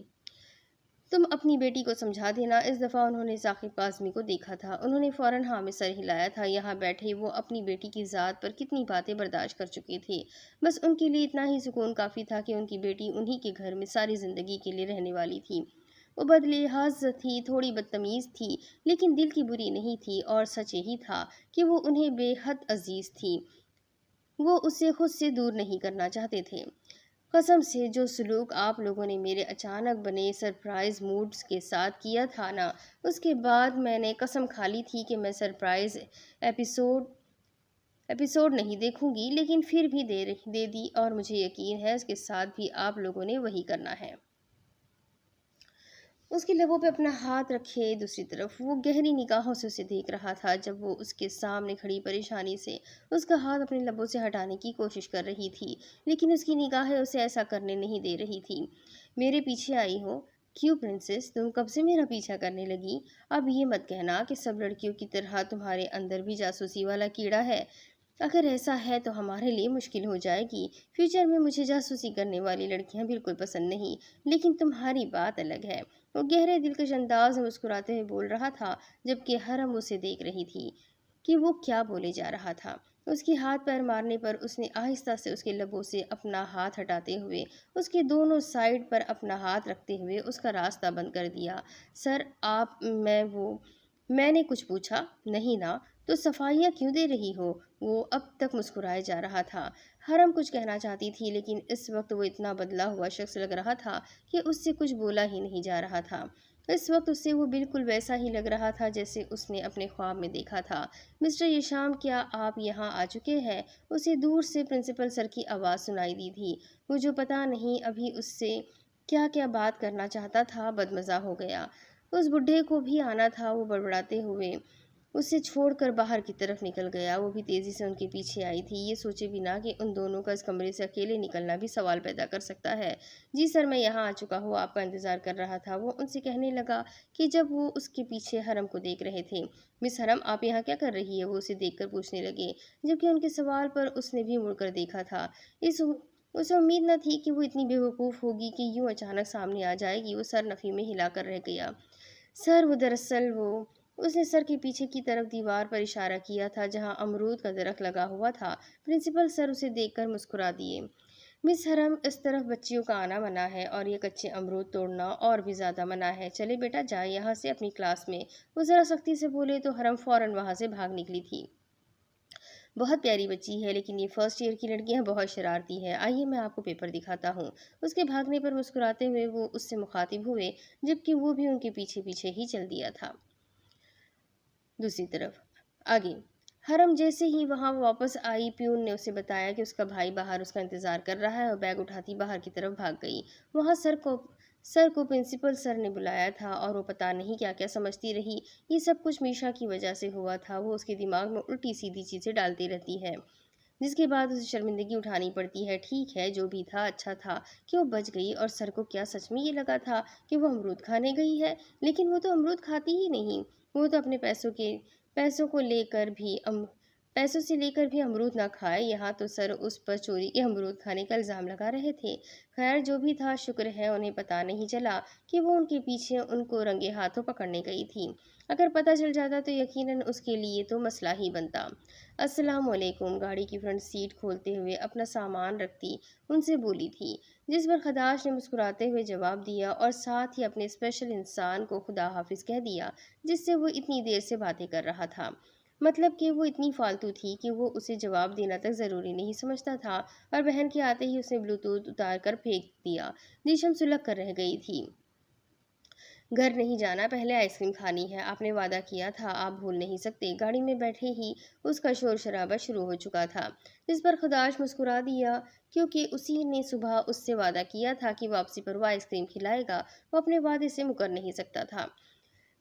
تم اپنی بیٹی کو سمجھا دینا۔ اس دفعہ انہوں نے ثاقب کاظمی کو دیکھا تھا، انہوں نے فوراً ہاں میں سر ہلایا تھا۔ یہاں بیٹھے وہ اپنی بیٹی کی ذات پر کتنی باتیں برداشت کر چکے تھے، بس ان کے لیے اتنا ہی سکون کافی تھا کہ ان کی بیٹی انہی کے گھر میں ساری زندگی کے لیے رہنے والی تھی۔ وہ بدلحاظ تھی، تھوڑی بدتمیز تھی، لیکن دل کی بری نہیں تھی، اور سچ یہی تھا کہ وہ انہیں بے حد عزیز تھی، وہ اسے خود سے دور نہیں کرنا چاہتے تھے۔ قسم سے جو سلوک آپ لوگوں نے میرے اچانک بنے سرپرائز موڈ کے ساتھ کیا تھا نا، اس کے بعد میں نے قسم کھا لی تھی کہ میں سرپرائز ایپیسوڈ نہیں دیکھوں گی، لیکن پھر بھی دے دی، اور مجھے یقین ہے اس کے ساتھ بھی آپ لوگوں نے وہی کرنا ہے۔ اس کے لبوں پہ اپنا ہاتھ رکھے دوسری طرف وہ گہری نگاہوں سے اسے دیکھ رہا تھا، جب وہ اس کے سامنے کھڑی پریشانی سے اس کا ہاتھ اپنے لبوں سے ہٹانے کی کوشش کر رہی تھی، لیکن اس کی نگاہیں اسے ایسا کرنے نہیں دے رہی تھی۔ میرے پیچھے آئی ہو؟ کیوں پرنسس، تم کب سے میرا پیچھا کرنے لگی؟ اب یہ مت کہنا کہ سب لڑکیوں کی طرح تمہارے اندر بھی جاسوسی والا کیڑا ہے۔ اگر ایسا ہے تو ہمارے لیے مشکل ہو جائے گی، فیوچر میں مجھے جاسوسی کرنے والی لڑکیاں بالکل پسند نہیں، لیکن تمہاری بات الگ ہے۔ وہ گہرے دلکش انداز میں مسکراتے ہوئے بول رہا تھا، جبکہ حرم اسے دیکھ رہی تھی کہ وہ کیا بولے جا رہا تھا۔ اس کے ہاتھ پیر مارنے پر اس نے آہستہ سے اس کے لبوں سے اپنا ہاتھ ہٹاتے ہوئے اس کے دونوں سائیڈ پر اپنا ہاتھ رکھتے ہوئے اس کا راستہ بند کر دیا۔ سر، میں نے کچھ پوچھا نہیں نا، تو صفائیاں کیوں دے رہی ہو؟ وہ اب تک مسکرائے جا رہا تھا۔ حرم کچھ کہنا چاہتی تھی، لیکن اس وقت وہ اتنا بدلا ہوا شخص لگ رہا تھا کہ اس سے کچھ بولا ہی نہیں جا رہا تھا۔ اس وقت اسے وہ بالکل ویسا ہی لگ رہا تھا جیسے اس نے اپنے خواب میں دیکھا تھا۔ مسٹر یشام، کیا آپ یہاں آ چکے ہیں؟ اسے دور سے پرنسپل سر کی آواز سنائی دی تھی۔ وہ جو پتہ نہیں ابھی اس سے کیا کیا بات کرنا چاہتا تھا، بدمزہ ہو گیا۔ اس بڈھے کو بھی آنا تھا۔ وہ بڑبڑاتے ہوئے اسے چھوڑ کر باہر کی طرف نکل گیا۔ وہ بھی تیزی سے ان کے پیچھے آئی تھی، یہ سوچے بنا کہ ان دونوں کا اس کمرے سے اکیلے نکلنا بھی سوال پیدا کر سکتا ہے۔ جی سر، میں یہاں آ چکا ہوں، آپ کا انتظار کر رہا تھا، وہ ان سے کہنے لگا کہ جب وہ اس کے پیچھے حرم کو دیکھ رہے تھے۔ مس حرم، آپ یہاں کیا کر رہی ہے؟ وہ اسے دیکھ کر پوچھنے لگے، جبکہ ان کے سوال پر اس نے بھی مڑ کر دیکھا تھا۔ اسے امید نہ تھی کہ وہ اتنی بے وقوف ہوگی کہ یوں اچانک سامنے آ جائے گی۔ وہ سر نفی میں ہلا کر رہ گیا۔ سر، وہ دراصل اس نے سر کے پیچھے کی طرف دیوار پر اشارہ کیا تھا جہاں امرود کا درخت لگا ہوا تھا۔ پرنسپل سر اسے دیکھ کر مسکرا دیے۔ مس حرم، اس طرف بچیوں کا آنا منع ہے، اور یہ کچے امرود توڑنا اور بھی زیادہ منع ہے۔ چلے بیٹا، جائے یہاں سے اپنی کلاس میں۔ وہ ذرا سختی سے بولے تو حرم فوراً وہاں سے بھاگ نکلی تھی۔ بہت پیاری بچی ہے، لیکن یہ فرسٹ ایئر کی لڑکیاں بہت شرارتی ہے، آئیے میں آپ کو پیپر دکھاتا ہوں۔ اس کے بھاگنے پر مسکراتے ہوئے وہ اس سے مخاطب ہوئے، جبکہ وہ بھی ان کے پیچھے پیچھے ہی چل دیا تھا۔ دوسری طرف آگے حرم جیسے ہی وہاں واپس آئی، پیون نے اسے بتایا کہ اس کا بھائی باہر اس کا انتظار کر رہا ہے، اور بیگ اٹھاتی باہر کی طرف بھاگ گئی۔ وہاں سر کو پرنسپل سر نے بلایا تھا، اور وہ پتہ نہیں کیا کیا سمجھتی رہی۔ یہ سب کچھ میشا کی وجہ سے ہوا تھا، وہ اس کے دماغ میں الٹی سیدھی چیزیں ڈالتی رہتی ہے، جس کے بعد اسے شرمندگی اٹھانی پڑتی ہے۔ ٹھیک ہے، جو بھی تھا اچھا تھا کہ وہ بچ گئی، اور سر کو کیا سچ میں یہ لگا تھا کہ وہ امرود کھانے گئی ہے؟ لیکن وہ تو امرود کھاتی ہی نہیں، وہ تو اپنے پیسوں سے لے کر بھی امرود نہ کھائے، یہاں تو سر اس پر چوری کے امرود کھانے کا الزام لگا رہے تھے۔ خیر جو بھی تھا، شکر ہے انہیں پتہ نہیں چلا کہ وہ ان کے پیچھے ان کو رنگے ہاتھوں پکڑنے گئی تھی۔ اگر پتہ چل جاتا تو یقیناً اس کے لیے تو مسئلہ ہی بنتا۔ السلام علیکم، گاڑی کی فرنٹ سیٹ کھولتے ہوئے اپنا سامان رکھتی ان سے بولی تھی، جس پر خداش نے مسکراتے ہوئے جواب دیا، اور ساتھ ہی اپنے اسپیشل انسان کو خدا حافظ کہہ دیا جس سے وہ اتنی دیر سے باتیں کر رہا تھا۔ مطلب کہ وہ اتنی فالتو تھی کہ وہ اسے جواب دینا تک ضروری نہیں سمجھتا تھا، اور بہن کے آتے ہی اس نے بلوٹوتھ اتار کر پھینک دیا۔ دیشم سلگ کر رہ گئی تھی۔ گھر نہیں جانا، پہلے آئس کریم کھانی ہے، آپ نے وعدہ کیا تھا، آپ بھول نہیں سکتے۔ گاڑی میں بیٹھے ہی اس کا شور شرابہ شروع ہو چکا تھا، جس پر خداش مسکرا دیا، کیونکہ اسی نے صبح اس سے وعدہ کیا تھا کہ واپسی پر وہ آئس کریم کھلائے گا، وہ اپنے وعدے سے مکر نہیں سکتا تھا۔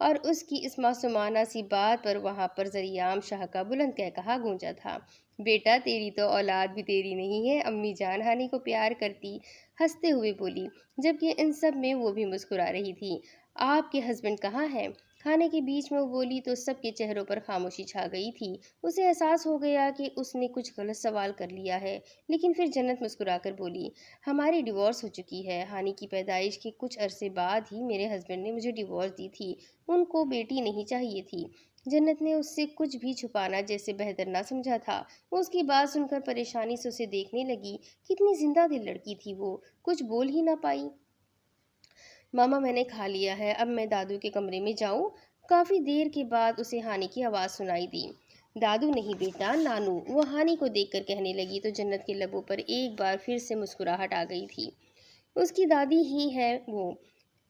اور اس کی اس معصومانہ سی بات پر وہاں پر ذریعام شاہ کا بلند کہا گونجا تھا۔ بیٹا تیری تو اولاد بھی تیری نہیں ہے، امی جان ہانی کو پیار کرتی ہنستے ہوئے بولی، جبکہ ان سب میں وہ بھی مسکرا رہی تھی۔ آپ کے ہسبینڈ کہاں ہیں؟ کھانے کے بیچ میں وہ بولی تو سب کے چہروں پر خاموشی چھا گئی تھی۔ اسے احساس ہو گیا کہ اس نے کچھ غلط سوال کر لیا ہے، لیکن پھر جنت مسکرا کر بولی، ہماری ڈیورس ہو چکی ہے۔ ہانی کی پیدائش کے کچھ عرصے بعد ہی میرے ہسبینڈ نے مجھے ڈیورس دی تھی، ان کو بیٹی نہیں چاہیے تھی۔ جنت نے اس سے کچھ بھی چھپانا جیسے بہتر نہ سمجھا تھا۔ وہ اس کی بات سن کر پریشانی سے اسے دیکھنے لگی۔ کتنی زندہ دل لڑکی تھی وہ، کچھ بول ہی نہ پائی۔ ماما میں نے کھا لیا ہے، اب میں دادو کے کمرے میں جاؤں؟ کافی دیر کے بعد اسے ہانی کی آواز سنائی دی۔ دادو نہیں بیٹا، نانو، وہ ہانی کو دیکھ کر کہنے لگی تو جنت کے لبوں پر ایک بار پھر سے مسکراہٹ آ گئی تھی۔ اس کی دادی ہی ہے وہ،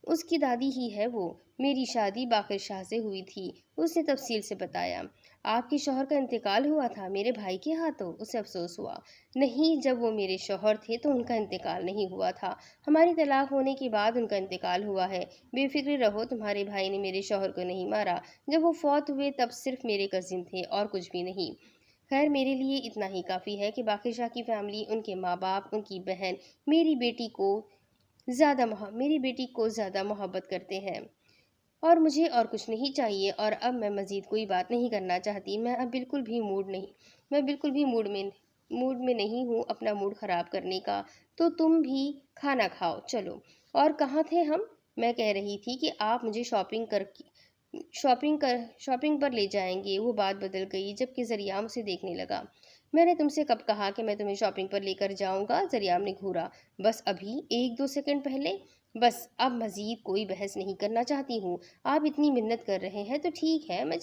اس کی دادی ہی ہے وہ، میری شادی باقر شاہ سے ہوئی تھی۔ اس نے تفصیل سے بتایا۔ آپ کے شوہر کا انتقال ہوا تھا میرے بھائی کے ہاتھوں؟ اسے افسوس ہوا۔ نہیں، جب وہ میرے شوہر تھے تو ان کا انتقال نہیں ہوا تھا، ہماری طلاق ہونے کے بعد ان کا انتقال ہوا ہے۔ بے فکر رہو، تمہارے بھائی نے میرے شوہر کو نہیں مارا، جب وہ فوت ہوئے تب صرف میرے کزن تھے اور کچھ بھی نہیں۔ خیر میرے لیے اتنا ہی کافی ہے کہ باقر شاہ کی فیملی، ان کے ماں باپ، ان کی بہن میری بیٹی کو زیادہ محبت کرتے ہیں، اور مجھے اور کچھ نہیں چاہیے۔ اور اب میں مزید کوئی بات نہیں کرنا چاہتی، میں اب بالکل بھی موڈ میں نہیں ہوں اپنا موڈ خراب کرنے کا۔ تو تم بھی کھانا کھاؤ، چلو۔ اور کہاں تھے ہم؟ میں کہہ رہی تھی کہ آپ مجھے شاپنگ پر لے جائیں گے۔ وہ بات بدل گئی جبکہ ذریعام اسے دیکھنے لگا۔ میں نے تم سے کب کہا کہ میں تمہیں شاپنگ پر لے کر جاؤں گا؟ ذریعام نے گھورا۔ بس ابھی 1-2 سیکنڈ پہلے۔ بس اب مزید کوئی بحث نہیں کرنا چاہتی ہوں۔ آپ اتنی منت کر رہے ہیں تو ٹھیک ہے، میں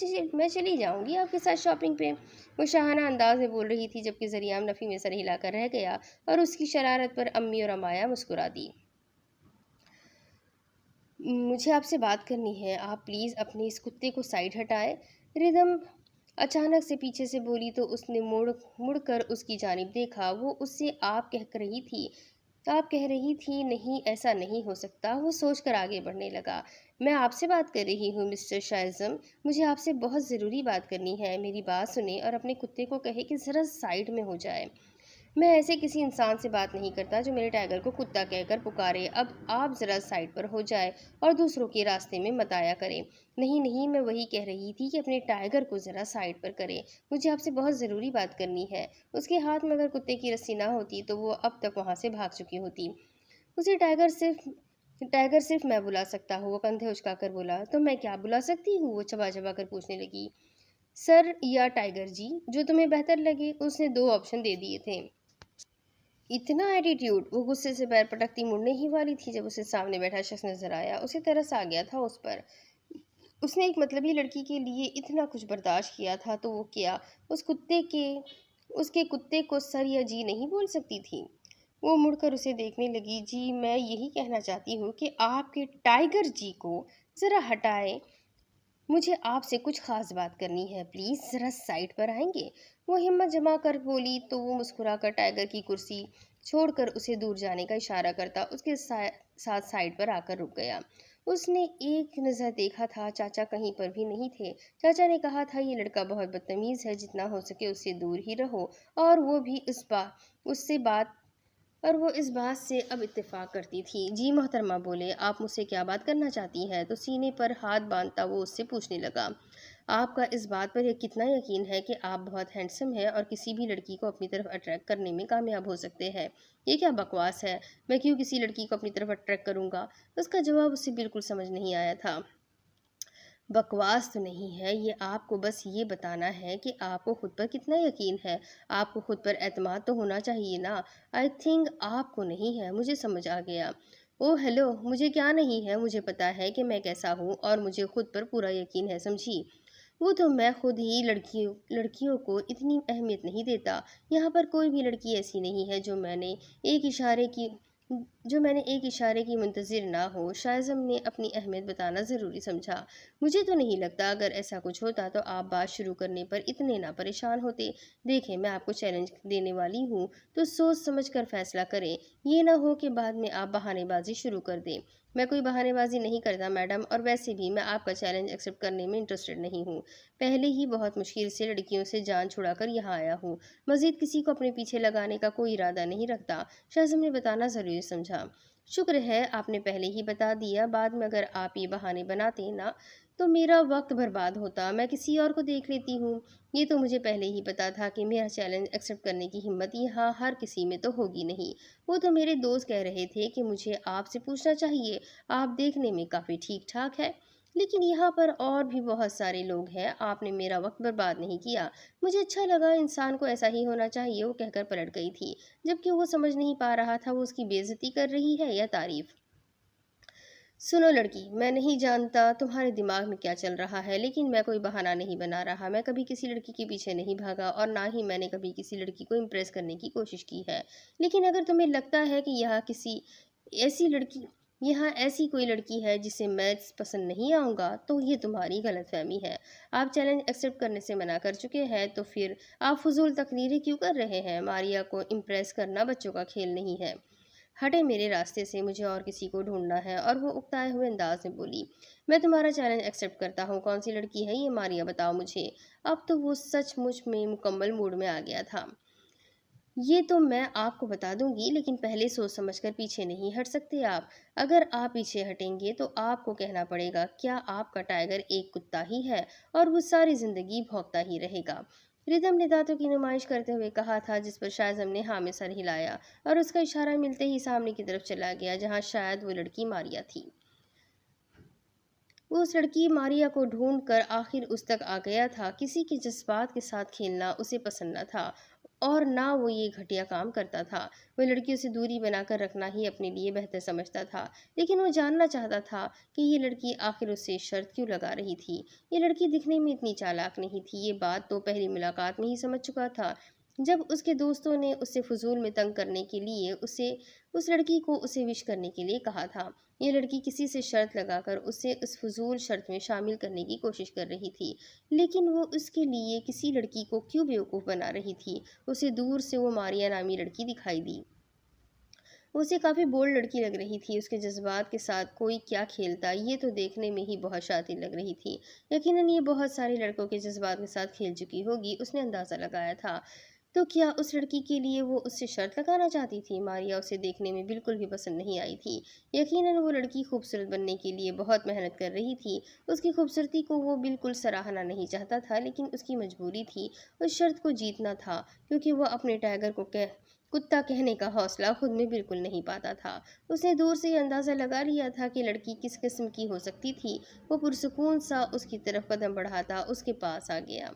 چلی جاؤں گی آپ کے ساتھ شاپنگ پہ۔ وہ شاہانہ انداز میں بول رہی تھی جبکہ ذریعام نفی میں سر ہلا کر رہ گیا اور اس کی شرارت پر امی اور امایا مسکرا دی۔ مجھے آپ سے بات کرنی ہے، آپ پلیز اپنے اس کتے کو سائڈ ہٹائیں۔ ردھم اچانک سے پیچھے سے بولی تو اس نے مڑ کر اس کی جانب دیکھا۔ وہ اس سے آپ کہہ رہی تھی نہیں، ایسا نہیں ہو سکتا۔ وہ سوچ کر آگے بڑھنے لگا۔ میں آپ سے بات کر رہی ہوں مسٹر شائزم، مجھے آپ سے بہت ضروری بات کرنی ہے۔ میری بات سنیں اور اپنے کتے کو کہے کہ ذرا سائڈ میں ہو جائے۔ میں ایسے کسی انسان سے بات نہیں کرتا جو میرے ٹائیگر کو کتا کہہ کر پکارے۔ اب آپ ذرا سائڈ پر ہو جائے اور دوسروں کے راستے میں مت آیا کریں۔ نہیں، میں وہی کہہ رہی تھی کہ اپنے ٹائیگر کو ذرا سائڈ پر کریں، مجھے آپ سے بہت ضروری بات کرنی ہے۔ اس کے ہاتھ میں اگر کتے کی رسی نہ ہوتی تو وہ اب تک وہاں سے بھاگ چکی ہوتی۔ اسے ٹائیگر صرف میں بلا سکتا ہوں، وہ کندھے اچکا کر بولا۔ تو میں کیا بلا سکتی ہوں؟ وہ چبا چبا کر پوچھنے لگی۔ سر یا ٹائیگر جی، جو تمہیں بہتر لگے۔ اس نے 2 آپشن دے دیے تھے۔ اتنا ایٹیٹیوڈ! وہ غصے سے پیر پٹکتی مڑنے ہی والی تھی جب اسے سامنے بیٹھا شخص نظر آیا۔ اسے ترس آ گیا تھا اس پر۔ اس نے ایک مطلبی لڑکی کے لیے اتنا کچھ برداشت کیا تھا تو وہ کیا اس کے کتے کو سر یا جی نہیں بول سکتی تھی؟ وہ مڑ کر اسے دیکھنے لگی۔ جی، میں یہی کہنا چاہتی ہوں کہ آپ کے ٹائیگر جی کو ذرا ہٹائیں، مجھے آپ سے کچھ خاص بات کرنی ہے، پلیز ذرا سائڈ پر آئیں گے؟ وہ ہمت جما کر بولی تو وہ مسکرا کر ٹائیگر کی کرسی چھوڑ کر اسے دور جانے کا اشارہ کرتا اس کے ساتھ سائڈ پر آ کر رک گیا۔ اس نے ایک نظر دیکھا تھا، چاچا کہیں پر بھی نہیں تھے۔ چاچا نے کہا تھا یہ لڑکا بہت بدتمیز ہے، جتنا ہو سکے اس سے دور ہی رہو، اور وہ اس بات سے اب اتفاق کرتی تھی۔ جی محترمہ بولے، آپ مجھ سے کیا بات کرنا چاہتی ہیں؟ تو سینے پر ہاتھ باندھتا وہ اس سے پوچھنے لگا۔ آپ کا اس بات پر کتنا یقین ہے کہ آپ بہت ہینڈسم ہیں اور کسی بھی لڑکی کو اپنی طرف اٹریکٹ کرنے میں کامیاب ہو سکتے ہیں؟ یہ کیا بکواس ہے؟ میں کیوں کسی لڑکی کو اپنی طرف اٹریکٹ کروں گا؟ اس کا جواب اسے بالکل سمجھ نہیں آیا تھا۔ بکواس تو نہیں ہے یہ، آپ کو بس یہ بتانا ہے کہ آپ کو خود پر کتنا یقین ہے۔ آپ کو خود پر اعتماد تو ہونا چاہیے نا۔ آئی تھنک آپ کو نہیں ہے، مجھے سمجھ آ گیا۔ اوہ ہیلو، مجھے کیا نہیں ہے، مجھے پتا ہے کہ میں کیسا ہوں اور مجھے خود پر پورا یقین ہے، سمجھی؟ وہ تو میں خود ہی لڑکیوں کو اتنی اہمیت نہیں دیتا۔ یہاں پر کوئی بھی لڑکی ایسی نہیں ہے جو میں نے ایک اشارے کی جو میں نے ایک اشارے کی منتظر نہ ہو۔ شائزم نے اپنی اہمیت بتانا ضروری سمجھا۔ مجھے تو نہیں لگتا اگر ایسا کچھ ہوتا تو آپ بات شروع کرنے پر اتنے نہ پریشان ہوتے۔ دیکھیں، میں آپ کو چیلنج دینے والی ہوں تو سوچ سمجھ کر فیصلہ کریں۔ یہ نہ ہو کہ بعد میں آپ بہانے بازی شروع کر دیں۔ میں کوئی بہانے بازی نہیں کرتا میڈم، اور ویسے بھی میں آپ کا چیلنج ایکسیپٹ کرنے میں انٹرسٹڈ نہیں ہوں۔ پہلے ہی بہت مشکل سے لڑکیوں سے جان چھڑا کر یہاں آیا ہوں۔ مزید کسی کو اپنے پیچھے لگانے کا کوئی ارادہ نہیں رکھتا۔ شائزم نے بتانا ضروری سمجھا۔ شکر ہے آپ نے پہلے ہی بتا دیا، بعد میں اگر آپ یہ بہانے بناتے نا تو میرا وقت برباد ہوتا، میں کسی اور کو دیکھ لیتی ہوں۔ یہ تو مجھے پہلے ہی پتا تھا کہ میرا چیلنج ایکسیپٹ کرنے کی ہمت یہاں ہر کسی میں تو ہوگی نہیں۔ وہ تو میرے دوست کہہ رہے تھے کہ مجھے آپ سے پوچھنا چاہیے، آپ دیکھنے میں کافی ٹھیک ٹھاک ہے، لیکن یہاں پر اور بھی بہت سارے لوگ ہیں، آپ نے میرا وقت برباد نہیں کیا۔ مجھے اچھا لگا، انسان کو ایسا ہی ہونا چاہیے، وہ کہہ کر پلٹ گئی تھی، جبکہ وہ سمجھ نہیں پا رہا تھا وہ اس کی بے عزتی کر رہی ہے یا تعریف۔ سنو لڑکی، میں نہیں جانتا تمہارے دماغ میں کیا چل رہا ہے، لیکن میں کوئی بہانہ نہیں بنا رہا۔ میں کبھی کسی لڑکی کے پیچھے نہیں بھاگا، اور نہ ہی میں نے کبھی کسی لڑکی کو امپریس کرنے کی کوشش کی ہے۔ لیکن اگر تمہیں لگتا ہے کہ یہاں ایسی کوئی لڑکی ہے جسے میں پسند نہیں آؤں گا تو یہ تمہاری غلط فہمی ہے۔ آپ چیلنج ایکسیپٹ کرنے سے منع کر چکے ہیں تو پھر آپ فضول تقریریں کیوں کر رہے ہیں؟ ماریا کو امپریس کرنا بچوں کا کھیل نہیں ہے۔ ہٹے میرے راستے سے، مجھے اور کسی کو ڈھونڈنا ہے۔ اور وہ اکتائے ہوئے انداز میں بولی، میں تمہارا چیلنج ایکسیپٹ کرتا ہوں۔ کون سی لڑکی ہے یہ؟ ماریا بتاؤ مجھے۔ اب تو وہ سچ مچ میں مکمل موڈ میں آ گیا تھا۔ یہ تو میں آپ کو بتا دوں گی، لیکن پہلے سوچ سمجھ کر پیچھے نہیں ہٹ سکتے آپ۔ اگر آپ پیچھے ہٹیں گے تو آپ کو کہنا پڑے گا کیا آپ کا ٹائیگر ایک کتا ہی ہے اور وہ ساری زندگی بھونکتا ہی رہے گا؟ ریدم نے دانتوں کی نمائش کرتے ہوئے کہا تھا، جس پر شائزم نے ہاں میں سر ہلایا اور اس کا اشارہ ملتے ہی سامنے کی طرف چلا گیا جہاں شاید وہ لڑکی ماریا تھی۔ وہ اس لڑکی ماریا کو ڈھونڈ کر آخر اس تک آ گیا تھا۔ کسی کے جذبات کے ساتھ کھیلنا اسے پسند نہ تھا، اور نہ وہ یہ گھٹیا کام کرتا تھا۔ وہ لڑکیوں سے دوری بنا کر رکھنا ہی اپنے لیے بہتر سمجھتا تھا، لیکن وہ جاننا چاہتا تھا کہ یہ لڑکی آخر اس سے شرط کیوں لگا رہی تھی۔ یہ لڑکی دکھنے میں اتنی چالاک نہیں تھی، یہ بات تو پہلی ملاقات میں ہی سمجھ چکا تھا، جب اس کے دوستوں نے اسے فضول میں تنگ کرنے کے لیے اس لڑکی کو اسے وش کرنے کے لیے کہا تھا۔ یہ لڑکی کسی سے شرط لگا کر اسے اس فضول شرط میں شامل کرنے کی کوشش کر رہی تھی، لیکن وہ اس کے لیے کسی لڑکی کو کیوں بیوقوف بنا رہی تھی؟ اسے دور سے وہ ماریا نامی لڑکی دکھائی دی۔ اسے کافی بولڈ لڑکی لگ رہی تھی، اس کے جذبات کے ساتھ کوئی کیا کھیلتا یہ تو دیکھنے میں ہی بہت شاطر لگ رہی تھی۔ یقیناً یہ بہت سارے لڑکوں کے جذبات کے ساتھ کھیل چکی ہوگی، اس نے اندازہ لگایا تھا۔ تو کیا اس لڑکی کے لیے وہ اس سے شرط لگانا چاہتی تھی؟ ماریا اسے دیکھنے میں بالکل بھی پسند نہیں آئی تھی۔ یقیناً وہ لڑکی خوبصورت بننے کے لیے بہت محنت کر رہی تھی، اس کی خوبصورتی کو وہ بالکل سراہنا نہیں چاہتا تھا، لیکن اس کی مجبوری تھی، اس شرط کو جیتنا تھا، کیونکہ وہ اپنے ٹائیگر کو کتا کہنے کا حوصلہ خود میں بالکل نہیں پاتا تھا۔ اس نے دور سے یہ اندازہ لگا لیا تھا کہ لڑکی کس قسم کی ہو سکتی تھی۔ وہ پرسکون سا اس کی طرف قدم بڑھاتا اس کے پاس آ گیا۔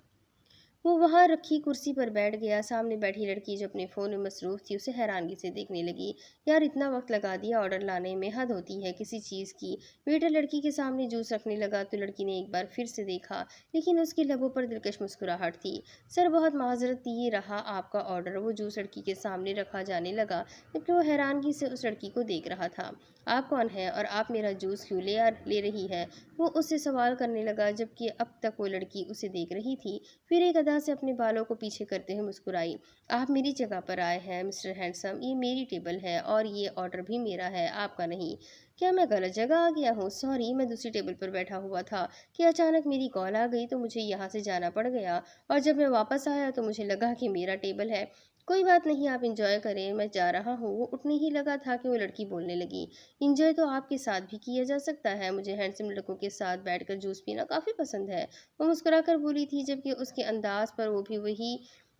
وہ وہاں رکھی کرسی پر بیٹھ گیا۔ سامنے بیٹھی لڑکی جو اپنے فون میں مصروف تھی اسے حیرانگی سے دیکھنے لگی۔ یار اتنا وقت لگا دیا آرڈر لانے میں، حد ہوتی ہے کسی چیز کی۔ ویٹر لڑکی کے سامنے جوس رکھنے لگا تو لڑکی نے ایک بار پھر سے دیکھا، لیکن اس کے لبوں پر دلکش مسکراہٹ تھی۔ سر بہت معذرت، یہ رہا آپ کا آرڈر۔ وہ جوس لڑکی کے سامنے رکھا جانے لگا جبکہ وہ حیرانگی سے اس لڑکی کو دیکھ رہا تھا۔ آپ کون ہیں اور آپ میرا جوس کیوں لے رہی ہے؟ وہ اس سے سوال کرنے لگا جبکہ اب تک وہ لڑکی اسے دیکھ رہی تھی۔ پھر ایک ادا سے اپنے بالوں کو پیچھے کرتے ہوئے مسکرائی۔ آپ میری جگہ پر آئے ہیں مسٹر ہینڈسم، یہ میری ٹیبل ہے اور یہ آرڈر بھی میرا ہے، آپ کا نہیں۔ کیا میں غلط جگہ آ گیا ہوں؟ سوری، میں دوسری ٹیبل پر بیٹھا ہوا تھا کہ اچانک میری کال آ گئی تو مجھے یہاں سے جانا پڑ گیا، اور جب میں واپس آیا تو مجھے لگا کہ میرا ٹیبل ہے۔ کوئی بات نہیں، آپ انجوائے کریں، میں جا رہا ہوں۔ وہ اٹھنے ہی لگا تھا کہ وہ لڑکی بولنے لگی، انجوائے تو آپ کے ساتھ بھی کیا جا سکتا ہے، مجھے ہینڈسم لڑکوں کے ساتھ بیٹھ کر جوس پینا کافی پسند ہے۔ وہ مسکرا کر بولی تھی جبکہ اس کے انداز پر وہ بھی وہی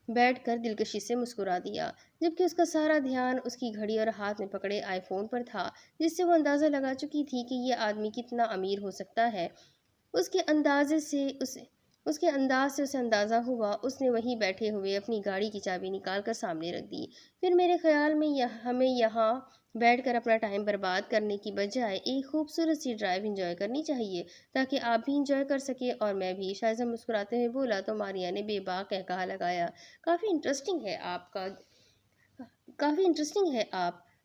بیٹھ کر دلکشی سے مسکرا دیا، جبکہ اس کا سارا دھیان اس کی گھڑی اور ہاتھ میں پکڑے آئی فون پر تھا، جس سے وہ اندازہ لگا چکی تھی کہ یہ آدمی کتنا امیر ہو سکتا ہے۔ اس کے انداز سے اسے اندازہ ہوا۔ اس نے وہیں بیٹھے ہوئے اپنی گاڑی کی چابی نکال کر سامنے رکھ دی۔ پھر میرے خیال میں ہمیں یہاں بیٹھ کر اپنا ٹائم برباد کرنے کی بجائے ایک خوبصورت سی ڈرائیو انجوائے کرنی چاہیے تاکہ آپ بھی انجوائے کر سکیں اور میں بھی۔ شائزہ مسکراتے ہوئے بولا تو ماریا نے بے باک قہقہہ لگایا۔ کافی انٹرسٹنگ ہے آپ۔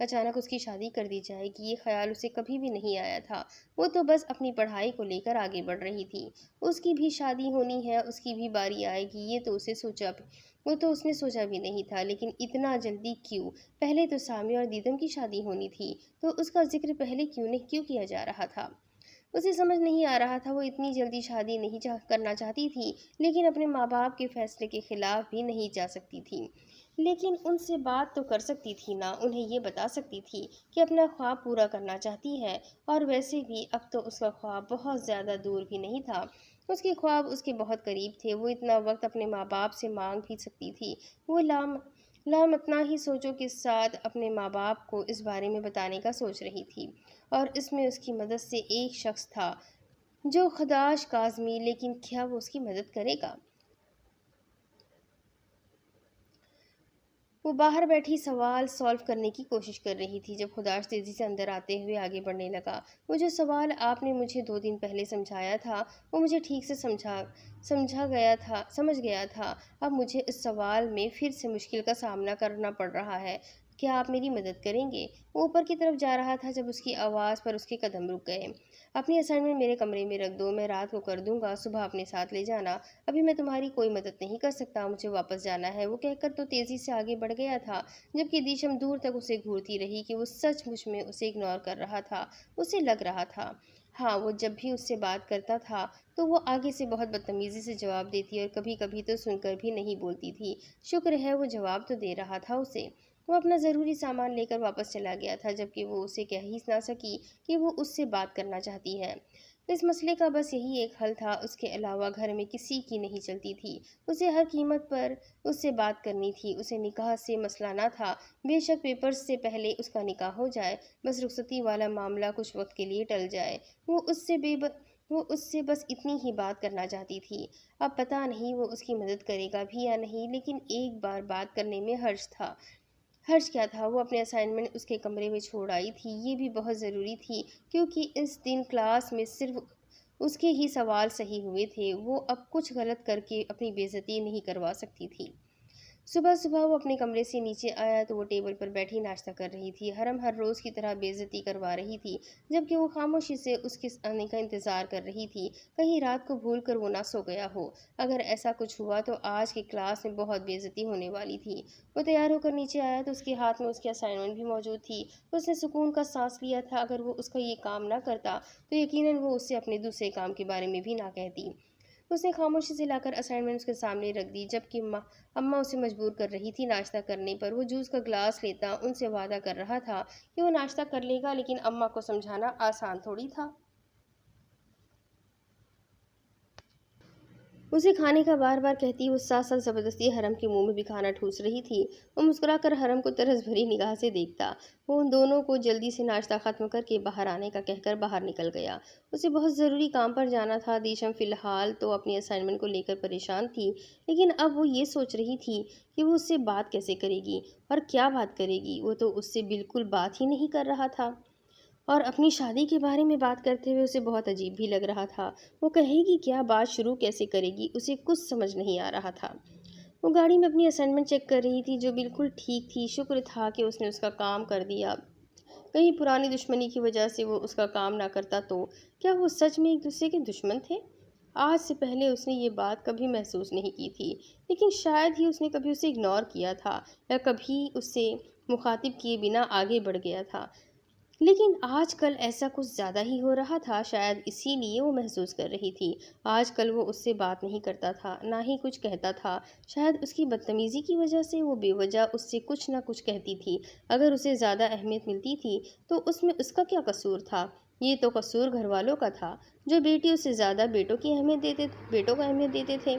اچانک اس کی شادی کر دی جائے گی، یہ خیال اسے کبھی بھی نہیں آیا تھا۔ وہ تو بس اپنی پڑھائی کو لے کر آگے بڑھ رہی تھی۔ اس کی بھی شادی ہونی ہے، اس کی بھی باری آئے گی، وہ تو اس نے سوچا بھی نہیں تھا، لیکن اتنا جلدی کیوں؟ پہلے تو سامیہ اور دیدم کی شادی ہونی تھی، تو اس کا ذکر پہلے کیوں کیا جا رہا تھا؟ اسے سمجھ نہیں آ رہا تھا، وہ اتنی جلدی شادی نہیں کرنا چاہتی تھی، لیکن اپنے ماں باپ کے فیصلے کے خلاف بھی نہیں جا سکتی تھی۔ لیکن ان سے بات تو کر سکتی تھی نا، انہیں یہ بتا سکتی تھی کہ اپنا خواب پورا کرنا چاہتی ہے، اور ویسے بھی اب تو اس کا خواب بہت زیادہ دور بھی نہیں تھا۔ اس کے خواب اس کے بہت قریب تھے، وہ اتنا وقت اپنے ماں باپ سے مانگ بھی سکتی تھی۔ وہ لامتناہی ہی سوچوں کے ساتھ اپنے ماں باپ کو اس بارے میں بتانے کا سوچ رہی تھی، اور اس میں اس کی مدد سے ایک شخص تھا جو خداش کاظمی، لیکن کیا وہ اس کی مدد کرے گا؟ وہ باہر بیٹھی سوال سالو کرنے کی کوشش کر رہی تھی جب خداش تیزی سے اندر آتے ہوئے آگے بڑھنے لگا۔ وہ جو سوال آپ نے مجھے 2 دن پہلے سمجھایا تھا، وہ مجھے ٹھیک سے سمجھ گیا تھا۔ اب مجھے اس سوال میں پھر سے مشکل کا سامنا کرنا پڑ رہا ہے۔ کیا آپ میری مدد کریں گے؟ وہ اوپر کی طرف جا رہا تھا جب اس کی آواز پر اس کے قدم رک گئے۔ اپنی اسائنمنٹ میرے کمرے میں رکھ دو، میں رات کو کر دوں گا، صبح اپنے ساتھ لے جانا۔ ابھی میں تمہاری کوئی مدد نہیں کر سکتا، مجھے واپس جانا ہے۔ وہ کہہ کر تو تیزی سے آگے بڑھ گیا تھا، جبکہ دیشم دور تک اسے گھورتی رہی کہ وہ سچ مچ میں اسے اگنور کر رہا تھا۔ اسے لگ رہا تھا ہاں، وہ جب بھی اس سے بات کرتا تھا تو وہ آگے سے بہت بدتمیزی سے جواب دیتی، اور کبھی کبھی تو سن کر بھی نہیں بولتی تھی۔ شکر ہے وہ جواب تو دے رہا تھا اسے۔ وہ اپنا ضروری سامان لے کر واپس چلا گیا تھا، جبکہ وہ اسے کہہ ہی نہ سکی کہ وہ اس سے بات کرنا چاہتی ہے۔ اس مسئلے کا بس یہی ایک حل تھا، اس کے علاوہ گھر میں کسی کی نہیں چلتی تھی۔ اسے ہر قیمت پر اس سے بات کرنی تھی۔ اسے نکاح سے مسئلہ نہ تھا، بے شک پیپرز سے پہلے اس کا نکاح ہو جائے، بس رخصتی والا معاملہ کچھ وقت کے لیے ٹل جائے۔ وہ اس سے بس اتنی ہی بات کرنا چاہتی تھی۔ اب پتہ نہیں وہ اس کی مدد کرے گا بھی یا نہیں، لیکن ایک بار بات کرنے میں حرج تھا۔ حرج کیا تھا؟ وہ اپنے اسائنمنٹ اس کے کمرے میں چھوڑ آئی تھی، یہ بھی بہت ضروری تھی کیونکہ اس دن کلاس میں صرف اس کے ہی سوال صحیح ہوئے تھے۔ وہ اب کچھ غلط کر کے اپنی بے عزتی نہیں کروا سکتی تھی۔ صبح صبح وہ اپنے کمرے سے نیچے آیا تو وہ ٹیبل پر بیٹھی ناشتہ کر رہی تھی۔ حرم ہر روز کی طرح بے عزتی کروا رہی تھی، جبکہ وہ خاموشی سے اس کے آنے کا انتظار کر رہی تھی، کہیں رات کو بھول کر وہ نہ سو گیا ہو۔ اگر ایسا کچھ ہوا تو آج کی کلاس میں بہت بے عزتی ہونے والی تھی۔ وہ تیار ہو کر نیچے آیا تو اس کے ہاتھ میں اس کی اسائنمنٹ بھی موجود تھی۔ اس نے سکون کا سانس لیا تھا، اگر وہ اس کا یہ کام نہ کرتا تو یقیناً وہ اس سے اپنے دوسرے کام کے بارے میں بھی نہ کہتی۔ اس نے خاموشی سے لا کر اسائنمنٹ اس کے سامنے رکھ دی، جبکہ اماں اسے مجبور کر رہی تھی ناشتہ کرنے پر۔ وہ جوس کا گلاس لیتا ان سے وعدہ کر رہا تھا کہ وہ ناشتہ کر لے گا، لیکن اماں کو سمجھانا آسان تھوڑی تھا۔ اسے کھانے کا بار بار کہتی، وہ ساتھ ساتھ زبردستی حرم کے منہ میں بھی کھانا ٹھوس رہی تھی۔ وہ مسکرا کر حرم کو طرز بھری نگاہ سے دیکھتا۔ وہ ان دونوں کو جلدی سے ناشتہ ختم کر کے باہر آنے کا کہہ کر باہر نکل گیا۔ اسے بہت ضروری کام پر جانا تھا۔ دیشم فی الحال تو اپنی اسائنمنٹ کو لے کر پریشان تھی، لیکن اب وہ یہ سوچ رہی تھی کہ وہ اس سے بات کیسے کرے گی اور کیا بات کرے گی۔ وہ تو اس سے بالکل بات ہی نہیں کر رہا تھا، اور اپنی شادی کے بارے میں بات کرتے ہوئے اسے بہت عجیب بھی لگ رہا تھا۔ وہ کہے گی کیا، بات شروع کیسے کرے گی، اسے کچھ سمجھ نہیں آ رہا تھا۔ وہ گاڑی میں اپنی اسائنمنٹ چیک کر رہی تھی جو بالکل ٹھیک تھی۔ شکر تھا کہ اس نے اس کا کام کر دیا، کہیں پرانی دشمنی کی وجہ سے وہ اس کا کام نہ کرتا تو کیا وہ سچ میں ایک دوسرے کے دشمن تھے؟ آج سے پہلے اس نے یہ بات کبھی محسوس نہیں کی تھی، لیکن شاید ہی اس نے کبھی اسے اگنور کیا تھا یا کبھی اسے مخاطب کیے بنا آگے بڑھ گیا تھا، لیکن آج کل ایسا کچھ زیادہ ہی ہو رہا تھا۔ شاید اسی لیے وہ محسوس کر رہی تھی۔ آج کل وہ اس سے بات نہیں کرتا تھا، نہ ہی کچھ کہتا تھا۔ شاید اس کی بدتمیزی کی وجہ سے وہ بے وجہ اس سے کچھ نہ کچھ کہتی تھی۔ اگر اسے زیادہ اہمیت ملتی تھی تو اس میں اس کا کیا قصور تھا؟ یہ تو قصور گھر والوں کا تھا، جو بیٹیوں سے زیادہ بیٹوں کو اہمیت دیتے تھے۔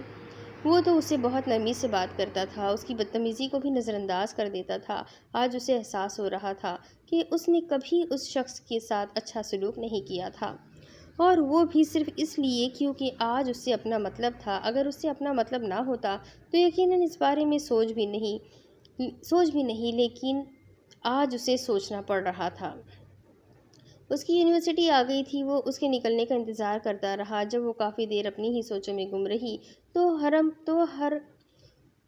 وہ تو اسے بہت نرمی سے بات کرتا تھا، اس کی بدتمیزی کو بھی نظر انداز کر دیتا تھا۔ آج اسے احساس ہو رہا تھا کہ اس نے کبھی اس شخص کے ساتھ اچھا سلوک نہیں کیا تھا، اور وہ بھی صرف اس لیے کیونکہ آج اس سے اپنا مطلب تھا۔ اگر اس سے اپنا مطلب نہ ہوتا تو یقیناً اس بارے میں سوچ بھی نہیں، لیکن آج اسے سوچنا پڑ رہا تھا۔ اس کی یونیورسٹی آ گئی تھی۔ وہ اس کے نکلنے کا انتظار کرتا رہا۔ جب وہ کافی دیر اپنی ہی سوچوں میں گم رہی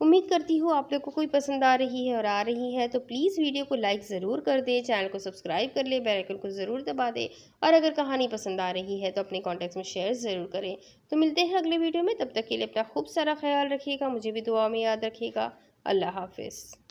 امید کرتی ہوں آپ لوگ کو کوئی پسند آ رہی ہے اور آ رہی ہے تو پلیز ویڈیو کو لائک ضرور کر دیں، چینل کو سبسکرائب کر لیں، بیل آئیکن کو ضرور دبا دیں، اور اگر کہانی پسند آ رہی ہے تو اپنے کانٹیکٹس میں شیئر ضرور کریں۔ تو ملتے ہیں اگلے ویڈیو میں، تب تک کے لیے اپنا خوب سارا خیال رکھیے گا، مجھے بھی دعا میں یاد رکھیے گا۔ اللہ حافظ۔